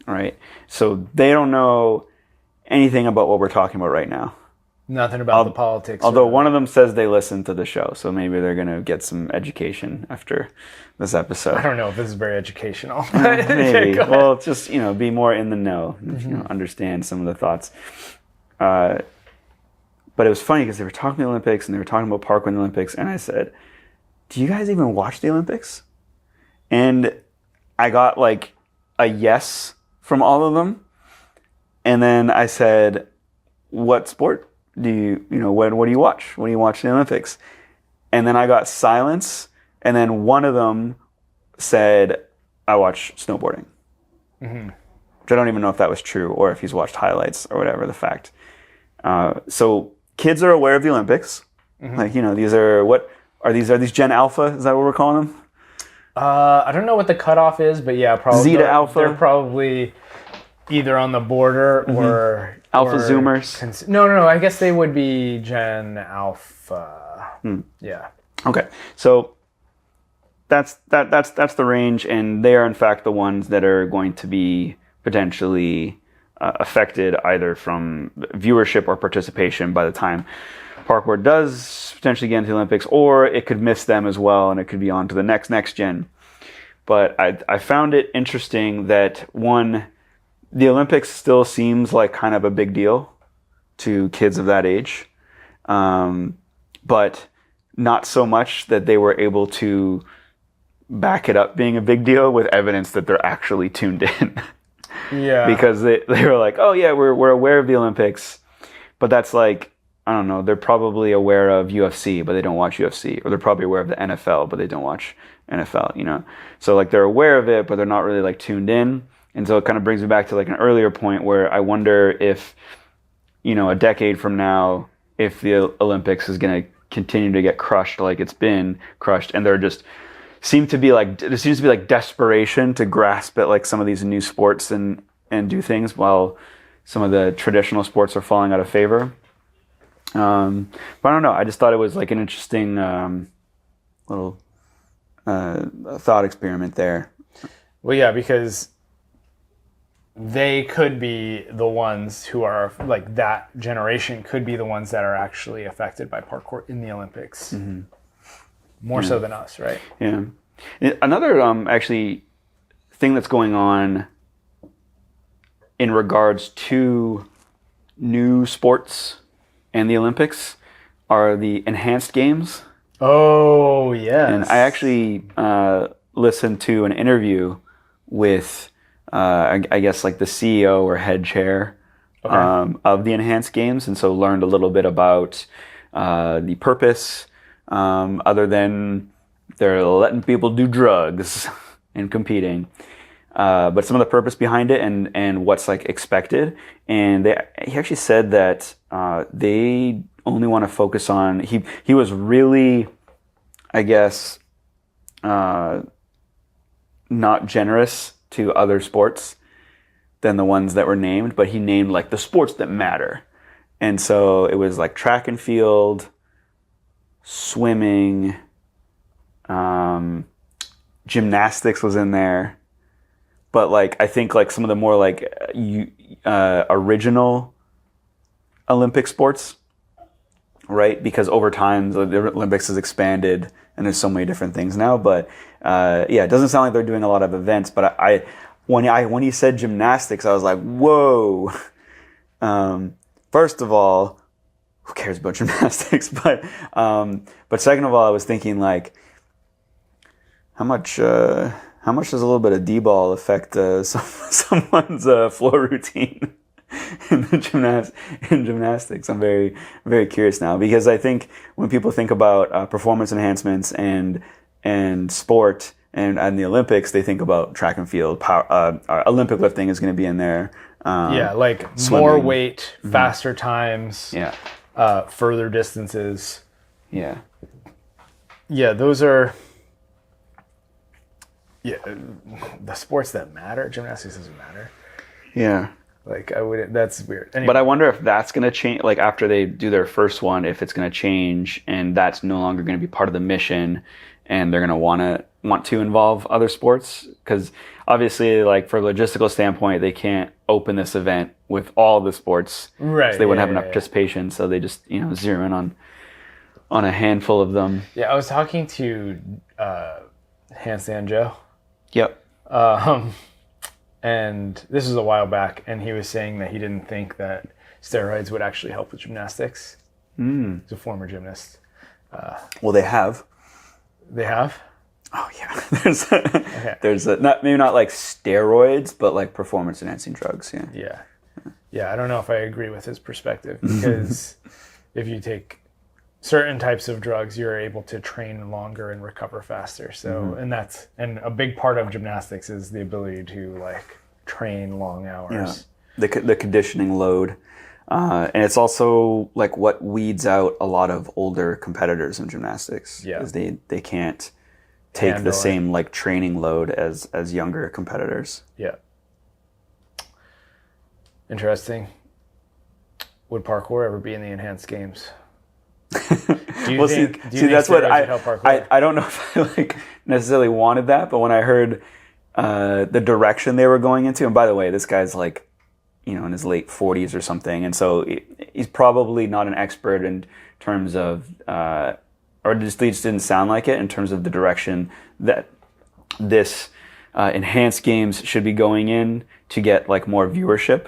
All right. So they don't know anything about what we're talking about right now. Nothing about the politics. Although one of them says they listen to the show, so maybe they're going to get some education after this episode. I don't know if this is very educational. Maybe. Well, just be more in the know, understand some of the thoughts. But it was funny because they were talking the Olympics and they were talking about parkour in the Olympics, and I said, "Do you guys even watch the Olympics?" And I got like a yes from all of them, and then I said, "What sport do you what do you watch? What do you watch in the Olympics?" And then I got silence, and then one of them said, I watch snowboarding. Which I don't even know if that was true or if he's watched highlights or whatever the fact. So kids are aware of the Olympics. Like, these are these Gen Alpha? Is that what we're calling them? I don't know what the cutoff is, but yeah, probably Zeta Alpha. They're probably either on the border or Alpha Zoomers. No. I guess they would be Gen Alpha. Yeah. Okay, so that's the range, and they are in fact the ones that are going to be potentially affected either from viewership or participation by the time parkour does potentially get into the Olympics, or it could miss them as well, and it could be on to the next gen. But I found it interesting that, one, the Olympics still seems like kind of a big deal to kids of that age, but not so much that they were able to back it up being a big deal with evidence that they're actually tuned in. Yeah. Because they were like, oh yeah, we're aware of the Olympics, but that's like, I don't know, they're probably aware of UFC, but they don't watch UFC. Or they're probably aware of the NFL, but they don't watch NFL, So like they're aware of it, but they're not really like tuned in. And so it kind of brings me back to like an earlier point where I wonder if, a decade from now, if the Olympics is going to continue to get crushed like it's been crushed, and there seems to be like desperation to grasp at like some of these new sports and do things while some of the traditional sports are falling out of favor. But I don't know. I just thought it was like an interesting little thought experiment there. Well, yeah, because they could be the ones who are like that generation could be the ones that are actually affected by parkour in the Olympics. More so than us, right? Yeah. Another actually thing that's going on in regards to new sports and the Olympics are the enhanced games. Oh, yes. And I actually listened to an interview with, I guess, like the CEO or head chair of the enhanced games, and so learned a little bit about the purpose, other than they're letting people do drugs and competing. But some of the purpose behind it and what's like expected. And he actually said that they only want to focus on, he was really, I guess, not generous to other sports than the ones that were named, but he named like the sports that matter. And so it was like track and field, swimming, gymnastics was in there. But like I think like some of the more like original Olympic sports, right? Because over time the Olympics has expanded and there's so many different things now. But it doesn't sound like they're doing a lot of events. But when he said gymnastics, I was like, whoa. First of all, who cares about gymnastics? But second of all, I was thinking like, how much does a little bit of D-ball affect someone's floor routine in gymnastics? I'm very, very curious now, because I think when people think about performance enhancements and sport and the Olympics, they think about track and field. Olympic lifting is going to be in there. Like swimming. More weight, faster times, further distances. Yeah, those are. Yeah, the sports that matter. Gymnastics doesn't matter. Yeah. Like I would. That's weird. Anyway. But I wonder if that's going to change. Like after they do their first one, if it's going to change, and that's no longer going to be part of the mission, and they're going to want to involve other sports, because obviously, like for a logistical standpoint, they can't open this event with all the sports, right? So they wouldn't have enough participation. So they just zero in on a handful of them. Yeah, I was talking to Handstand Joe. Yep. And this was a while back, and he was saying that he didn't think that steroids would actually help with gymnastics. He's a former gymnast. Well, they have. They have? Oh yeah. There's maybe not like steroids, but like performance enhancing drugs. Yeah. I don't know if I agree with his perspective, because if you take certain types of drugs, you're able to train longer and recover faster. So, and a big part of gymnastics is the ability to like train long hours. Yeah. The conditioning load. And it's also like what weeds out a lot of older competitors in gymnastics. Yeah. Is they can't take the same like training load as younger competitors. Yeah. Interesting. Would parkour ever be in the enhanced games? Do you think that's what I I don't know if I like necessarily wanted that, but when I heard the direction they were going into, and by the way, this guy's like, in his late 40s or something, and so he's probably not an expert in terms of, or just didn't sound like it in terms of the direction that this enhanced games should be going in to get like more viewership.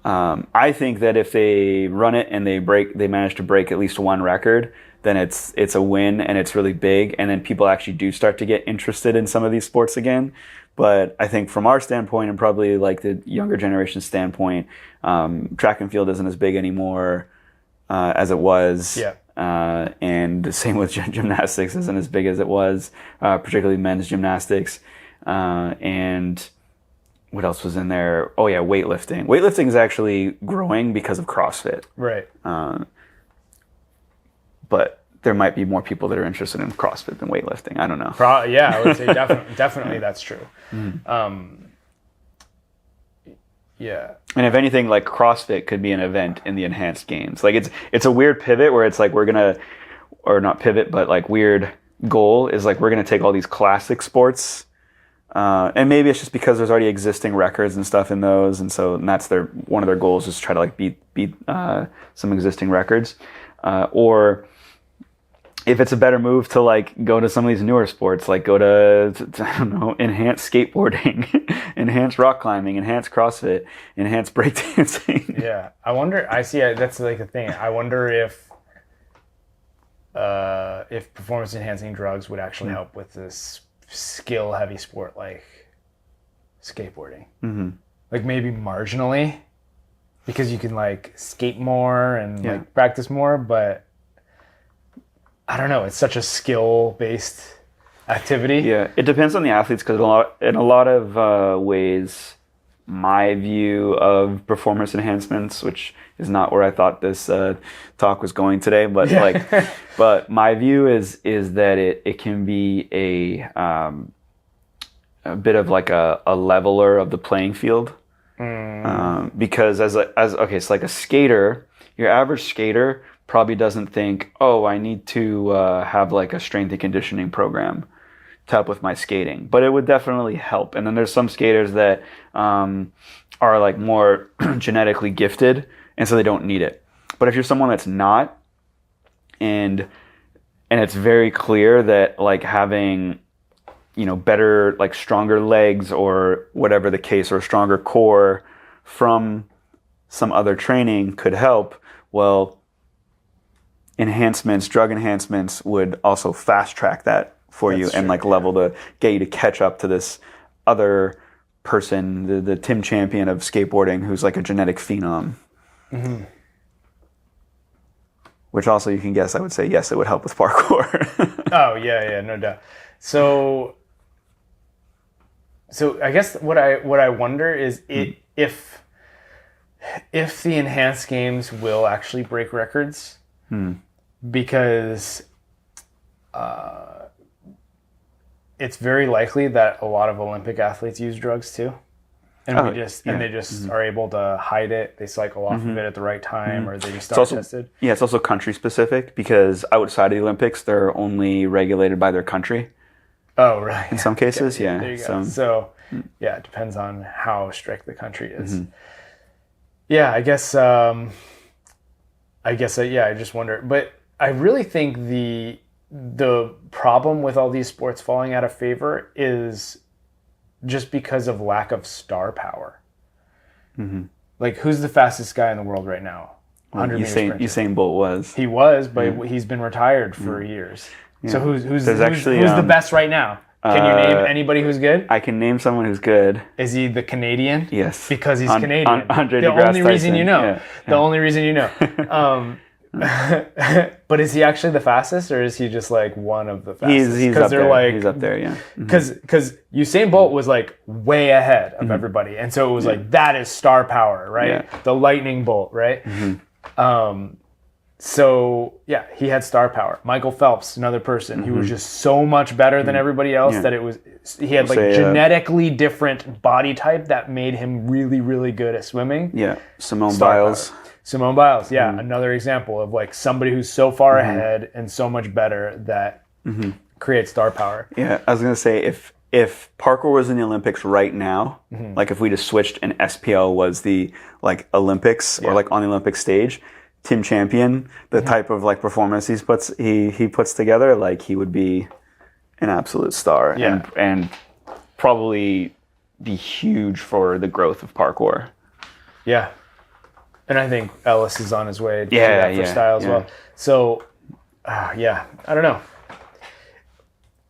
I think that if they run it and they manage to break at least one record, then it's a win and it's really big, and then people actually do start to get interested in some of these sports again. But I think from our standpoint and probably like the younger generation standpoint, track and field isn't as big anymore as it was. Yeah. And the same with gymnastics isn't as big as it was, particularly men's gymnastics. And what else was in there? Oh yeah, weightlifting. Weightlifting is actually growing because of CrossFit. Right. But there might be more people that are interested in CrossFit than weightlifting. I don't know. Yeah, I would say definitely that's true. Yeah. And if anything, like CrossFit could be an event in the enhanced games. Like it's a weird pivot where it's like we're gonna, or not pivot, but like weird goal is like we're gonna take all these classic sports, and maybe it's just because there's already existing records and stuff in those, and that's one of their goals is to try to like beat some existing records, or if it's a better move to like go to some of these newer sports, like go to I don't know, enhanced skateboarding, enhanced rock climbing, enhanced CrossFit, enhanced breakdancing. Yeah, I wonder. I see. That's like the thing. I wonder if performance enhancing drugs would actually help with this skill heavy sport like skateboarding. Mm-hmm. Like maybe marginally, because you can like skate more and like practice more, but I don't know. It's such a skill-based activity. Yeah, it depends on the athletes because in a lot of ways, my view of performance enhancements, which is not where I thought this talk was going today, but but my view is that it can be a bit of like a leveler of the playing field, because so like a skater, your average skater probably doesn't think, oh, I need to have like a strength and conditioning program to help with my skating. But it would definitely help. And then there's some skaters that are like more genetically gifted, and so they don't need it. But if you're someone that's not, and it's very clear that like having, better, like stronger legs or whatever the case, or a stronger core from some other training could help, well, drug enhancements would also fast track that for you and like level to get you to catch up to this other person, the Tim Champion of skateboarding, who's like a genetic phenom. Mm-hmm. Which also you can guess, I would say, yes, it would help with parkour. Oh, yeah, no doubt. So I guess what I wonder is if the enhanced games will actually break records. Because it's very likely that a lot of Olympic athletes use drugs too, and they just are able to hide it. They cycle off of it at the right time, or they just start tested. Yeah, it's also country specific because outside of the Olympics, they're only regulated by their country. Oh, right. In some cases, There you go. So it depends on how strict the country is. Mm-hmm. Yeah, I guess. I just wonder, but I really think the problem with all these sports falling out of favor is just because of lack of star power. Mm-hmm. Like, who's the fastest guy in the world right now? Usain Bolt was. He was, but he's been retired for years. Yeah. So who's the best right now? Can you name anybody who's good? I can name someone who's good. Is he the Canadian? Yes. Because he's Canadian. Andre the DeGrasse only reason Tyson. you know. Yeah. The only reason you know. But is he actually the fastest, or is he just like one of the fastest? He's up there. He's up there, yeah. Because Usain Bolt was like way ahead of everybody, and so it was like that is star power, right? Yeah. The lightning bolt, right? So yeah, he had star power. Michael Phelps, another person, he was just so much better than everybody else that he had like genetically different body type that made him really, really good at swimming. Yeah, Simone Biles. Simone Biles, yeah, another example of like somebody who's so far ahead and so much better that creates star power. Yeah, I was gonna say if parkour was in the Olympics right now, like if we just switched and SPL was the like Olympics or like on the Olympic stage, Tim Champion, the type of like performance he puts together, like he would be an absolute star and probably be huge for the growth of parkour. Yeah. And I think Ellis is on his way to that for style as well. So, I don't know.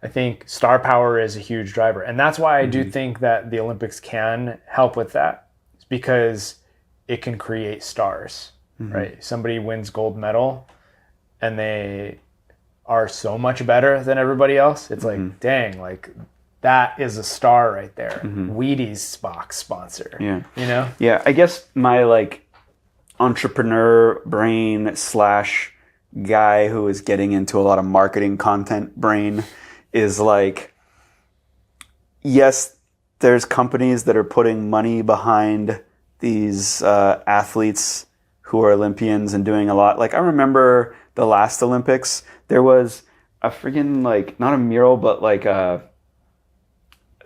I think star power is a huge driver. And that's why I do think that the Olympics can help with that. It's because it can create stars, right? Somebody wins gold medal and they are so much better than everybody else. It's like, dang, like that is a star right there. Wheaties box sponsor, you know? Yeah, I guess my like entrepreneur brain / guy who is getting into a lot of marketing content brain is like, yes, there's companies that are putting money behind these athletes who are Olympians and doing a lot. Like I remember the last Olympics, there was a freaking like, not a mural, but like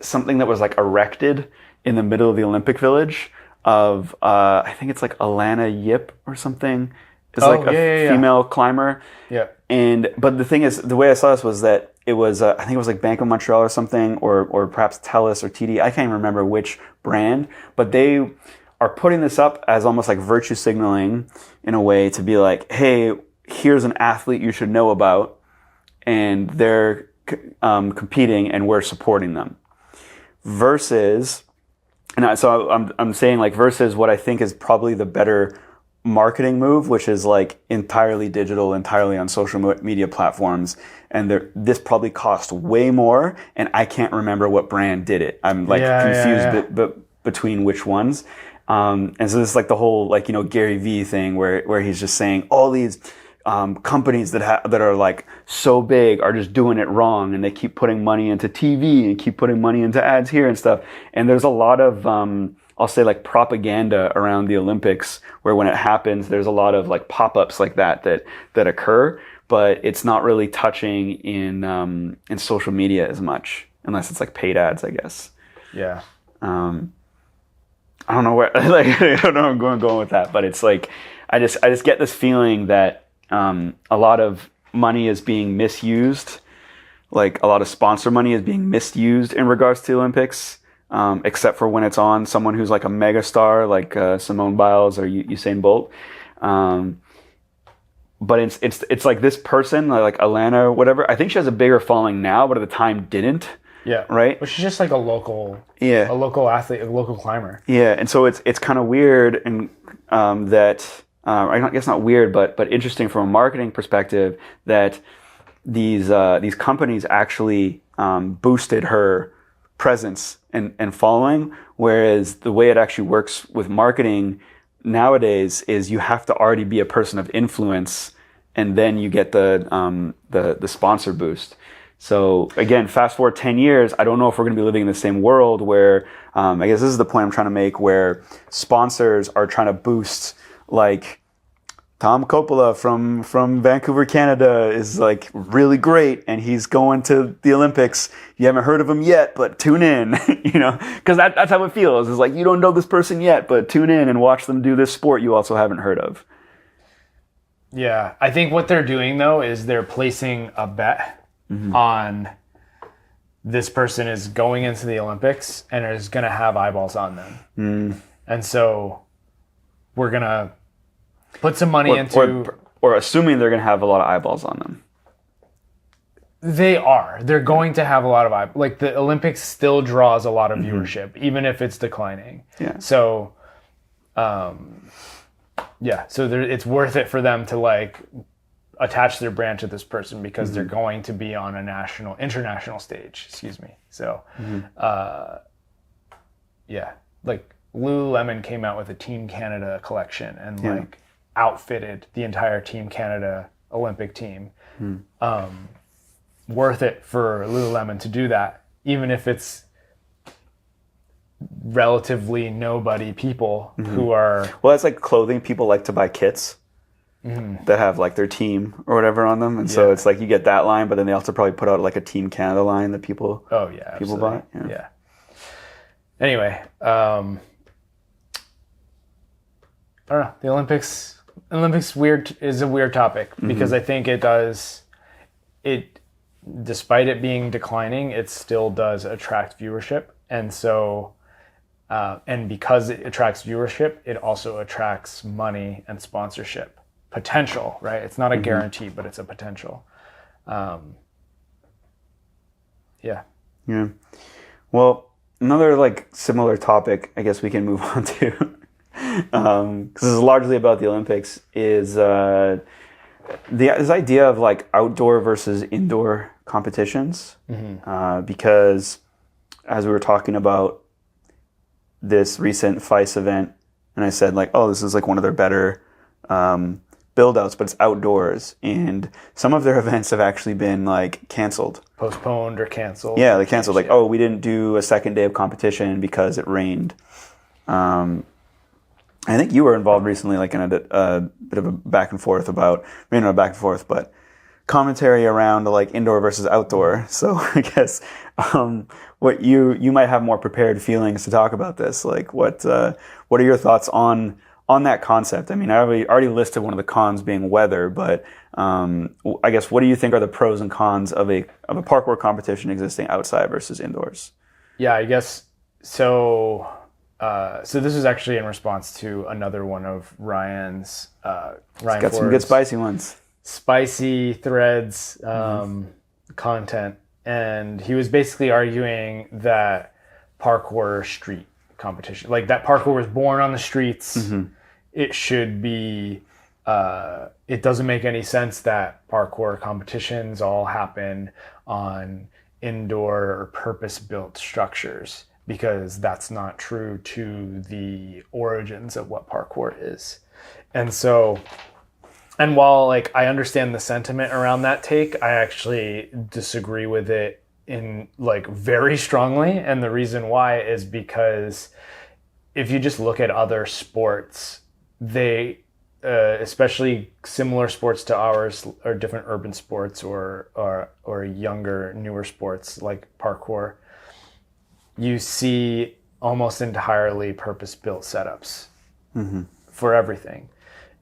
something that was like erected in the middle of the Olympic Village of I think it's like Alana Yip or something. It's like a female climber. Yeah. But the thing is, the way I saw this was that it was I think it was like Bank of Montreal or something, or perhaps TELUS or TD. I can't even remember which brand, but they are putting this up as almost like virtue signaling in a way to be like, hey, here's an athlete you should know about, and they're competing and we're supporting them. Versus, so I'm saying like versus what I think is probably the better marketing move, which is like entirely digital, entirely on social media platforms, and this probably cost way more, and I can't remember what brand did it. I'm like confused between which ones. And so this is like the whole like, you know, Gary Vee thing where he's just saying all these companies that are like so big are just doing it wrong, and they keep putting money into TV and keep putting money into ads here and stuff. And there's a lot of I'll say like propaganda around the Olympics where when it happens, there's a lot of like pop-ups like that occur, but it's not really touching in social media as much, unless it's like paid ads, I guess. Yeah. I don't know where like I don't know where I'm going with that, but it's like I just get this feeling that a lot of money is being misused, like a lot of sponsor money is being misused in regards to the Olympics, except for when it's on someone who's like a mega star, like Simone Biles or Usain Bolt. But it's like this person, like Alana or whatever. I think she has a bigger following now, but at the time didn't. Yeah. Right. But she's just like a local athlete, a local climber. Yeah, and so it's kind of weird and that. I guess not weird, but interesting from a marketing perspective that these companies actually boosted her presence and following, whereas the way it actually works with marketing nowadays is you have to already be a person of influence, and then you get the sponsor boost. So again, fast forward 10 years, I don't know if we're going to be living in the same world where I guess this is the point I'm trying to make, where sponsors are trying to boost. Like Tom Coppola from Vancouver, Canada is like really great, and he's going to the Olympics. You haven't heard of him yet, but tune in, you know, because that's how it feels. It's like you don't know this person yet, but tune in and watch them do this sport you also haven't heard of. Yeah, I think what they're doing though is they're placing a bet on this person is going into the Olympics and is going to have eyeballs on them, and so we're going to put some money into... Or assuming they're going to have a lot of eyeballs on them. They are. They're going to have a lot of eyeballs. Like, the Olympics still draws a lot of viewership, even if it's declining. Yeah. So, Yeah, so it's worth it for them to like attach their brand to this person because they're going to be on a international stage. Excuse me. So, yeah, like Lululemon came out with a Team Canada collection and like outfitted the entire Team Canada Olympic team. Worth it for Lululemon to do that, even if it's relatively nobody people who are... Well, that's like clothing. People like to buy kits that have like their team or whatever on them. And so it's like you get that line, but then they also probably put out like a Team Canada line that people buy. Yeah. Anyway, I don't know. The Olympics is a weird topic because I think despite it being declining, it still does attract viewership. And so, and because it attracts viewership, it also attracts money and sponsorship potential, right? It's not a guarantee, but it's a potential. Yeah. Well, another like similar topic, I guess we can move on to, because this is largely about the Olympics, is this idea of like outdoor versus indoor competitions. Because as we were talking about this recent FICE event, and I said like, oh, this is like one of their better build-outs, but it's outdoors, and some of their events have actually been like canceled, postponed or canceled. Yeah, they canceled. Like, oh, we didn't do a second day of competition because it rained. I think you were involved recently, like in a bit of a back and forth about, maybe not a back and forth, but commentary around like indoor versus outdoor. So I guess what you might have more prepared feelings to talk about this. Like, what are your thoughts on that concept? I mean, I already listed one of the cons being weather, but I guess what do you think are the pros and cons of a parkour competition existing outside versus indoors? Yeah, I guess so. So this was actually in response to another one of Ryan's. Ryan got Ford's some good spicy ones. Spicy threads content, and he was basically arguing that parkour street competition, like that parkour was born on the streets. It should be. It doesn't make any sense that parkour competitions all happen on indoor or purpose-built structures, because that's not true to the origins of what parkour is. And so, and while like I understand the sentiment around that take, I actually disagree with it in like very strongly. And the reason why is because if you just look at other sports, they, especially similar sports to ours, or different urban sports or younger, newer sports like parkour, you see almost entirely purpose-built setups for everything.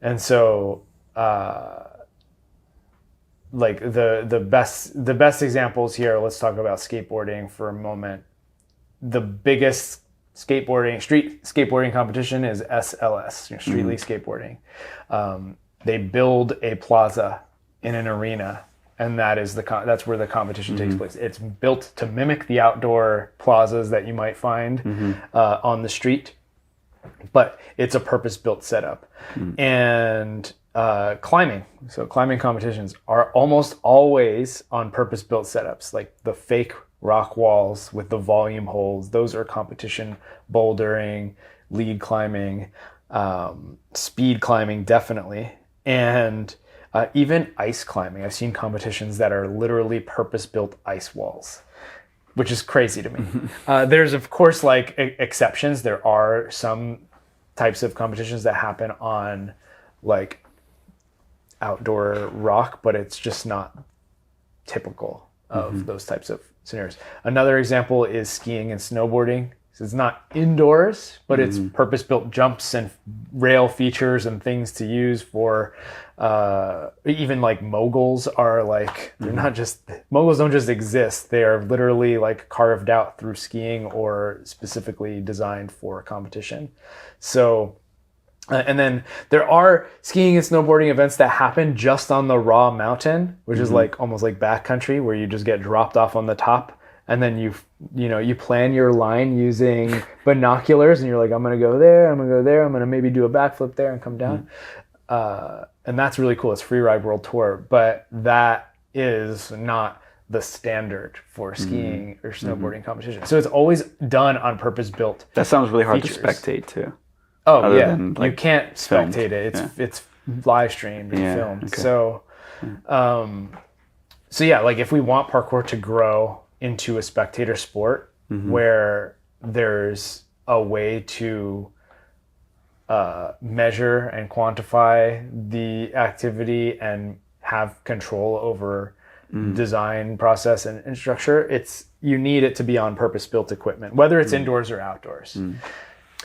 And so, like the best examples here, let's talk about skateboarding for a moment. The biggest street skateboarding competition is SLS, Street League Skateboarding. They build a plaza in an arena, and that's where the competition takes place. It's built to mimic the outdoor plazas that you might find on the street, but it's a purpose-built setup. And climbing. So climbing competitions are almost always on purpose-built setups, like the fake rock walls with the volume holes. Those are competition. Bouldering, lead climbing, speed climbing, definitely. And even ice climbing. I've seen competitions that are literally purpose-built ice walls, which is crazy to me. There's, of course, like exceptions. There are some types of competitions that happen on like outdoor rock, but it's just not typical of those types of scenarios. Another example is skiing and snowboarding. So it's not indoors, but it's purpose-built jumps and rail features and things to use for even like moguls are like, they're not just, moguls don't just exist. They are literally like carved out through skiing or specifically designed for competition. So, and then there are skiing and snowboarding events that happen just on the raw mountain, which is like almost like backcountry where you just get dropped off on the top and then you plan your line using binoculars, and you're like, I'm gonna go there, I'm gonna go there, I'm gonna maybe do a backflip there and come down. And that's really cool. It's Freeride World Tour, but that is not the standard for skiing or snowboarding competition. So it's always done on purpose-built. That sounds really hard features. to spectate too. Oh yeah, than, like, you can't filmed. spectate it. It's live streamed and filmed. Okay. So, so yeah, like if we want parkour to grow into a spectator sport where there's a way to measure and quantify the activity and have control over design process and structure, you need it to be on purpose-built equipment, whether it's indoors or outdoors.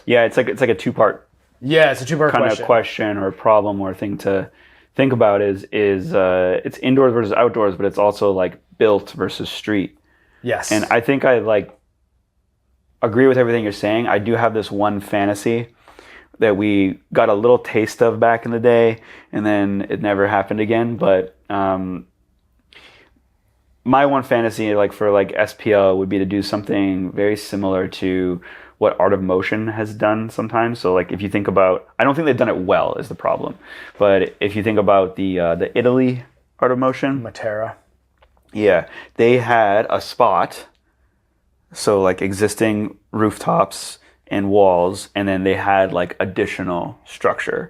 Yeah, it's like a two-part. Yeah, it's a two-part kind of question or problem or thing to think about is it's indoors versus outdoors, but it's also like built versus street. Yes. And I think I like agree with everything you're saying. I do have this one fantasy that we got a little taste of back in the day, and then it never happened again. But my one fantasy, like for like SPL, would be to do something very similar to what Art of Motion has done sometimes. So like if you think about, I don't think they've done it well is the problem, but if you think about the Italy Art of Motion, Matera. Yeah, they had a spot, so like existing rooftops and walls, and then they had like additional structure.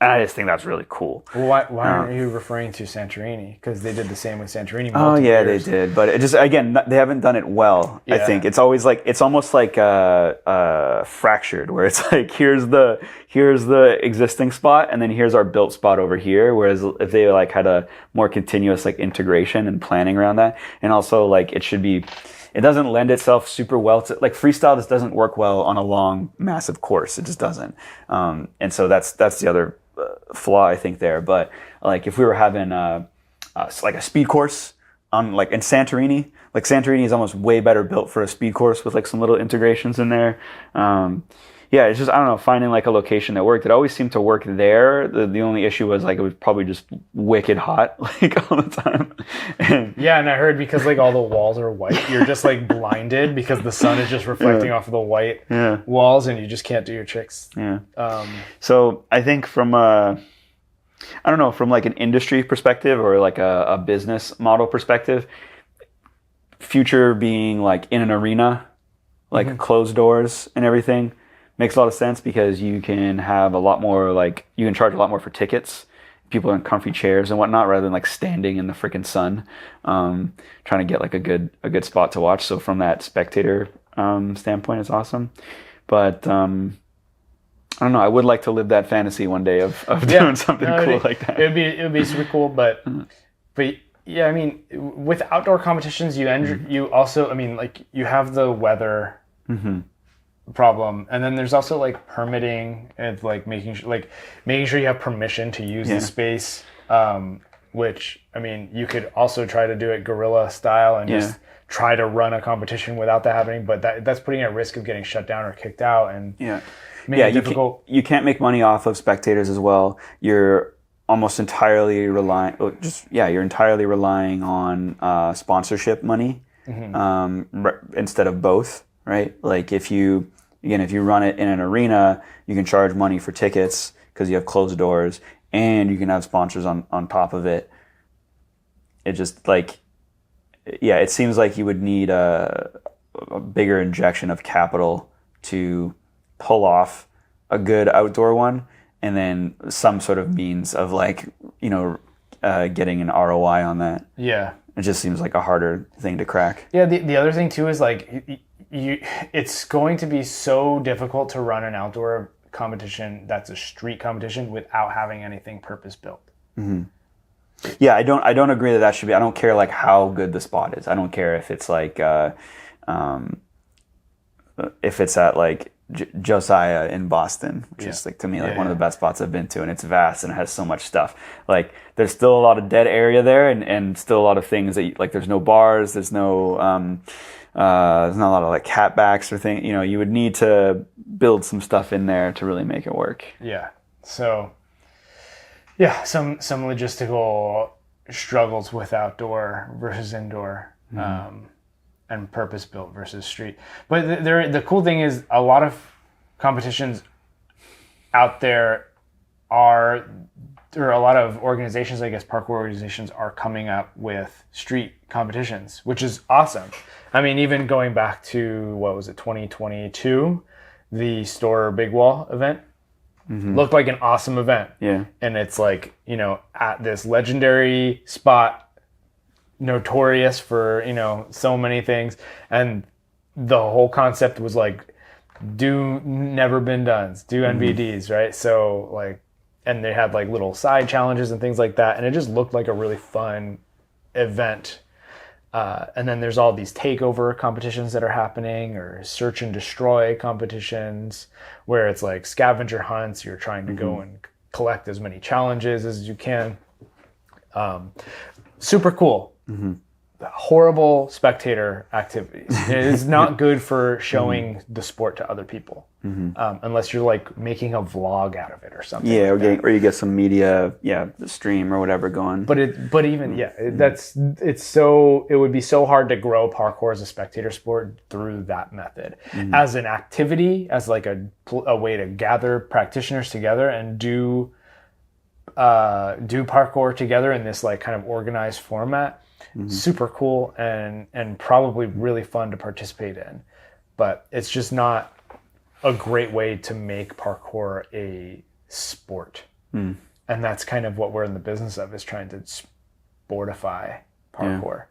And I just think that's really cool. Well, why aren't you referring to Santorini? Because they did the same with Santorini. Oh yeah, they did, but it just again they haven't done it well. Yeah. I think it's always like it's almost like fractured, where it's like here's the existing spot, and then here's our built spot over here. Whereas if they like had a more continuous like integration and planning around that, and also like it doesn't lend itself super well to like freestyle. Just doesn't work well on a long, massive course. It just doesn't. And so that's the other flaw I think there. But like if we were having like a speed course on like in Santorini, like Santorini is almost way better built for a speed course with like some little integrations in there. Yeah, it's just, I don't know, finding like a location that worked. It always seemed to work there. The only issue was like it was probably just wicked hot like all the time. Yeah, and I heard because like all the walls are white, you're just like blinded because the sun is just reflecting off of the white walls, and you just can't do your tricks. Yeah. So I think from I don't know, from like an industry perspective or like a business model perspective, future being like in an arena, like closed doors and everything, makes a lot of sense because you can have a lot more, like, you can charge a lot more for tickets. People are in comfy chairs and whatnot rather than like standing in the freaking sun, trying to get like a good spot to watch. So from that spectator standpoint, it's awesome. But I don't know. I would like to live that fantasy one day of doing something cool like that. It would be super cool, but yeah, I mean, with outdoor competitions, you also, I mean, like you have the weather problem, and then there's also like permitting and like making sure you have permission to use the space, which I mean you could also try to do it guerrilla style and just try to run a competition without that happening, but that's putting at risk of getting shut down or kicked out and making it difficult. You can't make money off of spectators as well. You're almost entirely relying on sponsorship money instead of both, right? Like if you run it in an arena, you can charge money for tickets because you have closed doors, and you can have sponsors on top of it. It just like, it seems like you would need a bigger injection of capital to pull off a good outdoor one, and then some sort of means of like, getting an ROI on that. Yeah. It just seems like a harder thing to crack. Yeah, the other thing too is like, it's going to be so difficult to run an outdoor competition that's a street competition without having anything purpose built. Yeah, I don't agree that should be. I don't care like how good the spot is. I don't care if it's like if it's at like Josiah in Boston, which is like to me like one of the best spots I've been to, and it's vast and it has so much stuff. Like there's still a lot of dead area there, and still a lot of things that like there's no bars, there's not a lot of like catbacks or things. You would need to build some stuff in there to really make it work. Yeah. So some logistical struggles with outdoor versus indoor. and purpose built versus street. But the cool thing is a lot of competitions out there or a lot of organizations, I guess parkour organizations, are coming up with street competitions, which is awesome. I mean, even going back to, 2022, the Store Big Wall event looked like an awesome event. Yeah. And it's like, at this legendary spot, notorious for, so many things. And the whole concept was like, do never been done's, do NBDs, right? So like, and they had like little side challenges and things like that. And it just looked like a really fun event. And then there's all these takeover competitions that are happening, or search and destroy competitions, where it's like scavenger hunts. You're trying to go and collect as many challenges as you can. Super cool. Horrible spectator activities. It is not good for showing the sport to other people, unless you're like making a vlog out of it or something. Yeah, or you get some media, the stream or whatever going. But it would be so hard to grow parkour as a spectator sport through that method. As an activity, as like a way to gather practitioners together and do parkour together in this like kind of organized format. Super cool and probably really fun to participate in, but it's just not a great way to make parkour a sport. And that's kind of what we're in the business of, is trying to sportify parkour.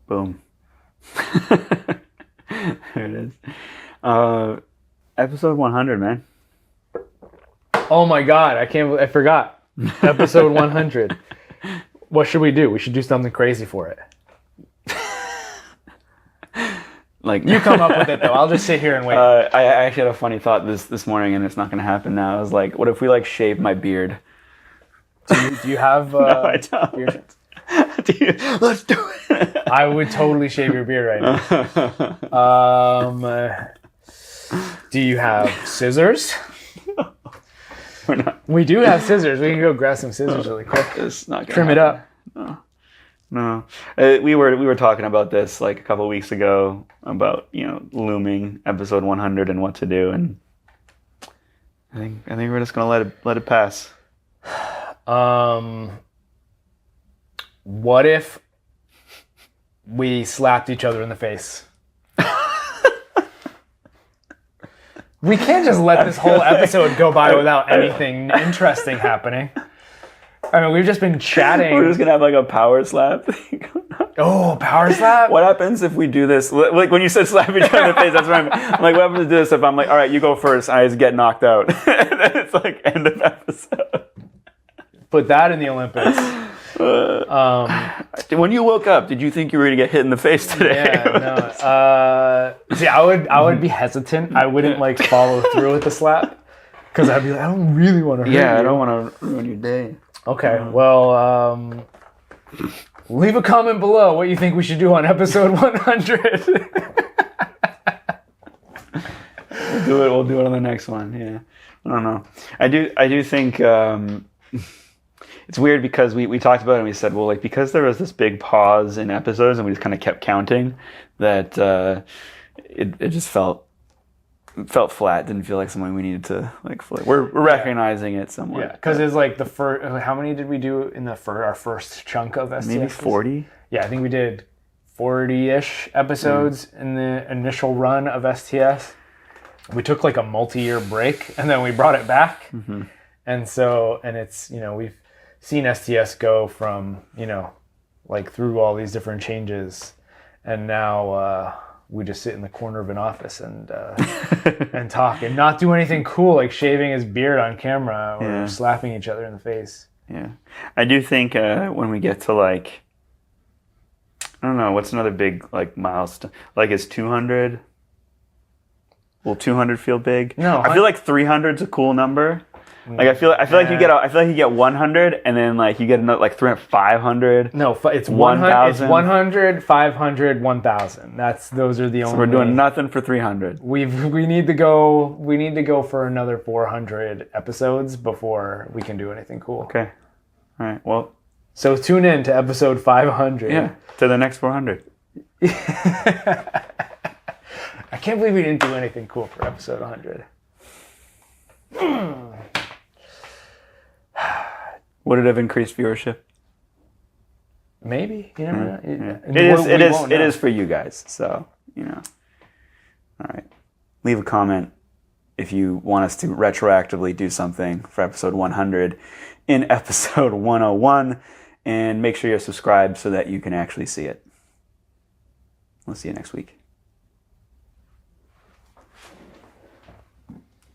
Boom. There it is. Episode 100, man. Oh my god, I forgot. Episode 100. What should we do? We should do something crazy for it. Like, you come up with it though. I'll just sit here and wait. I actually had a funny thought this morning, and it's not going to happen now. I was like, what if we like shave my beard? Do you have? No, I don't. Beard? Let's do it. I would totally shave your beard right now. Do you have scissors? We do have scissors. We can go grab some scissors really quick. It's not gonna trim it up. No. We were talking about this like a couple of weeks ago about looming episode 100 and what to do, and I think we're just gonna let it pass. What if we slapped each other in the face? We can't just let this whole episode go by without anything interesting happening. I mean, we've just been chatting. We're just gonna have like a power slap. Oh, power slap? What happens if we do this? Like when you said slap each other in the face, that's what I'm like, what happens to do this if I'm like, all right, you go first, I just get knocked out. And then it's like end of episode. Put that in the Olympics. When you woke up, did you think you were gonna get hit in the face today? Yeah, no. See, I would be hesitant. I wouldn't like follow through with the slap, because I'd be like, I don't really want to hurt you. Yeah, I don't want to ruin your day. Okay, well, leave a comment below what you think we should do on episode 100. We'll do it on the next one. Yeah, I don't know. I do think it's weird because we talked about it and we said, well, like, because there was this big pause in episodes and we just kind of kept counting, that it just felt flat. Didn't feel like something we needed to like. We're recognizing it somewhat. Yeah, because it's like the first. How many did we do in our first chunk of STS? Maybe 40. Yeah, I think we did 40-ish episodes in the initial run of STS. We took like a multi-year break and then we brought it back. And it's, we've seen STS go from, like through all these different changes, and now we just sit in the corner of an office and and talk and not do anything cool, like shaving his beard on camera or slapping each other in the face. Yeah, I do think when we get to like, I don't know, what's another big like milestone? Like, is 200? Will 200 feel big? No, I feel like 300 is a cool number. Like I feel like you get 100, and then like you get another like 300, 500. No, it's 100. It's 100, 500, 1,000. Those are the only. So we're doing nothing for 300. We need to go for another 400 episodes before we can do anything cool. Okay. All right. Well, So tune in to episode 500. Yeah, to the next 400. I can't believe we didn't do anything cool for episode 100. Would it have increased viewership? Maybe. You never know. Yeah. It is for you guys. So, All right. Leave a comment if you want us to retroactively do something for episode 100 in episode 101. And make sure you're subscribed so that you can actually see it. We'll see you next week.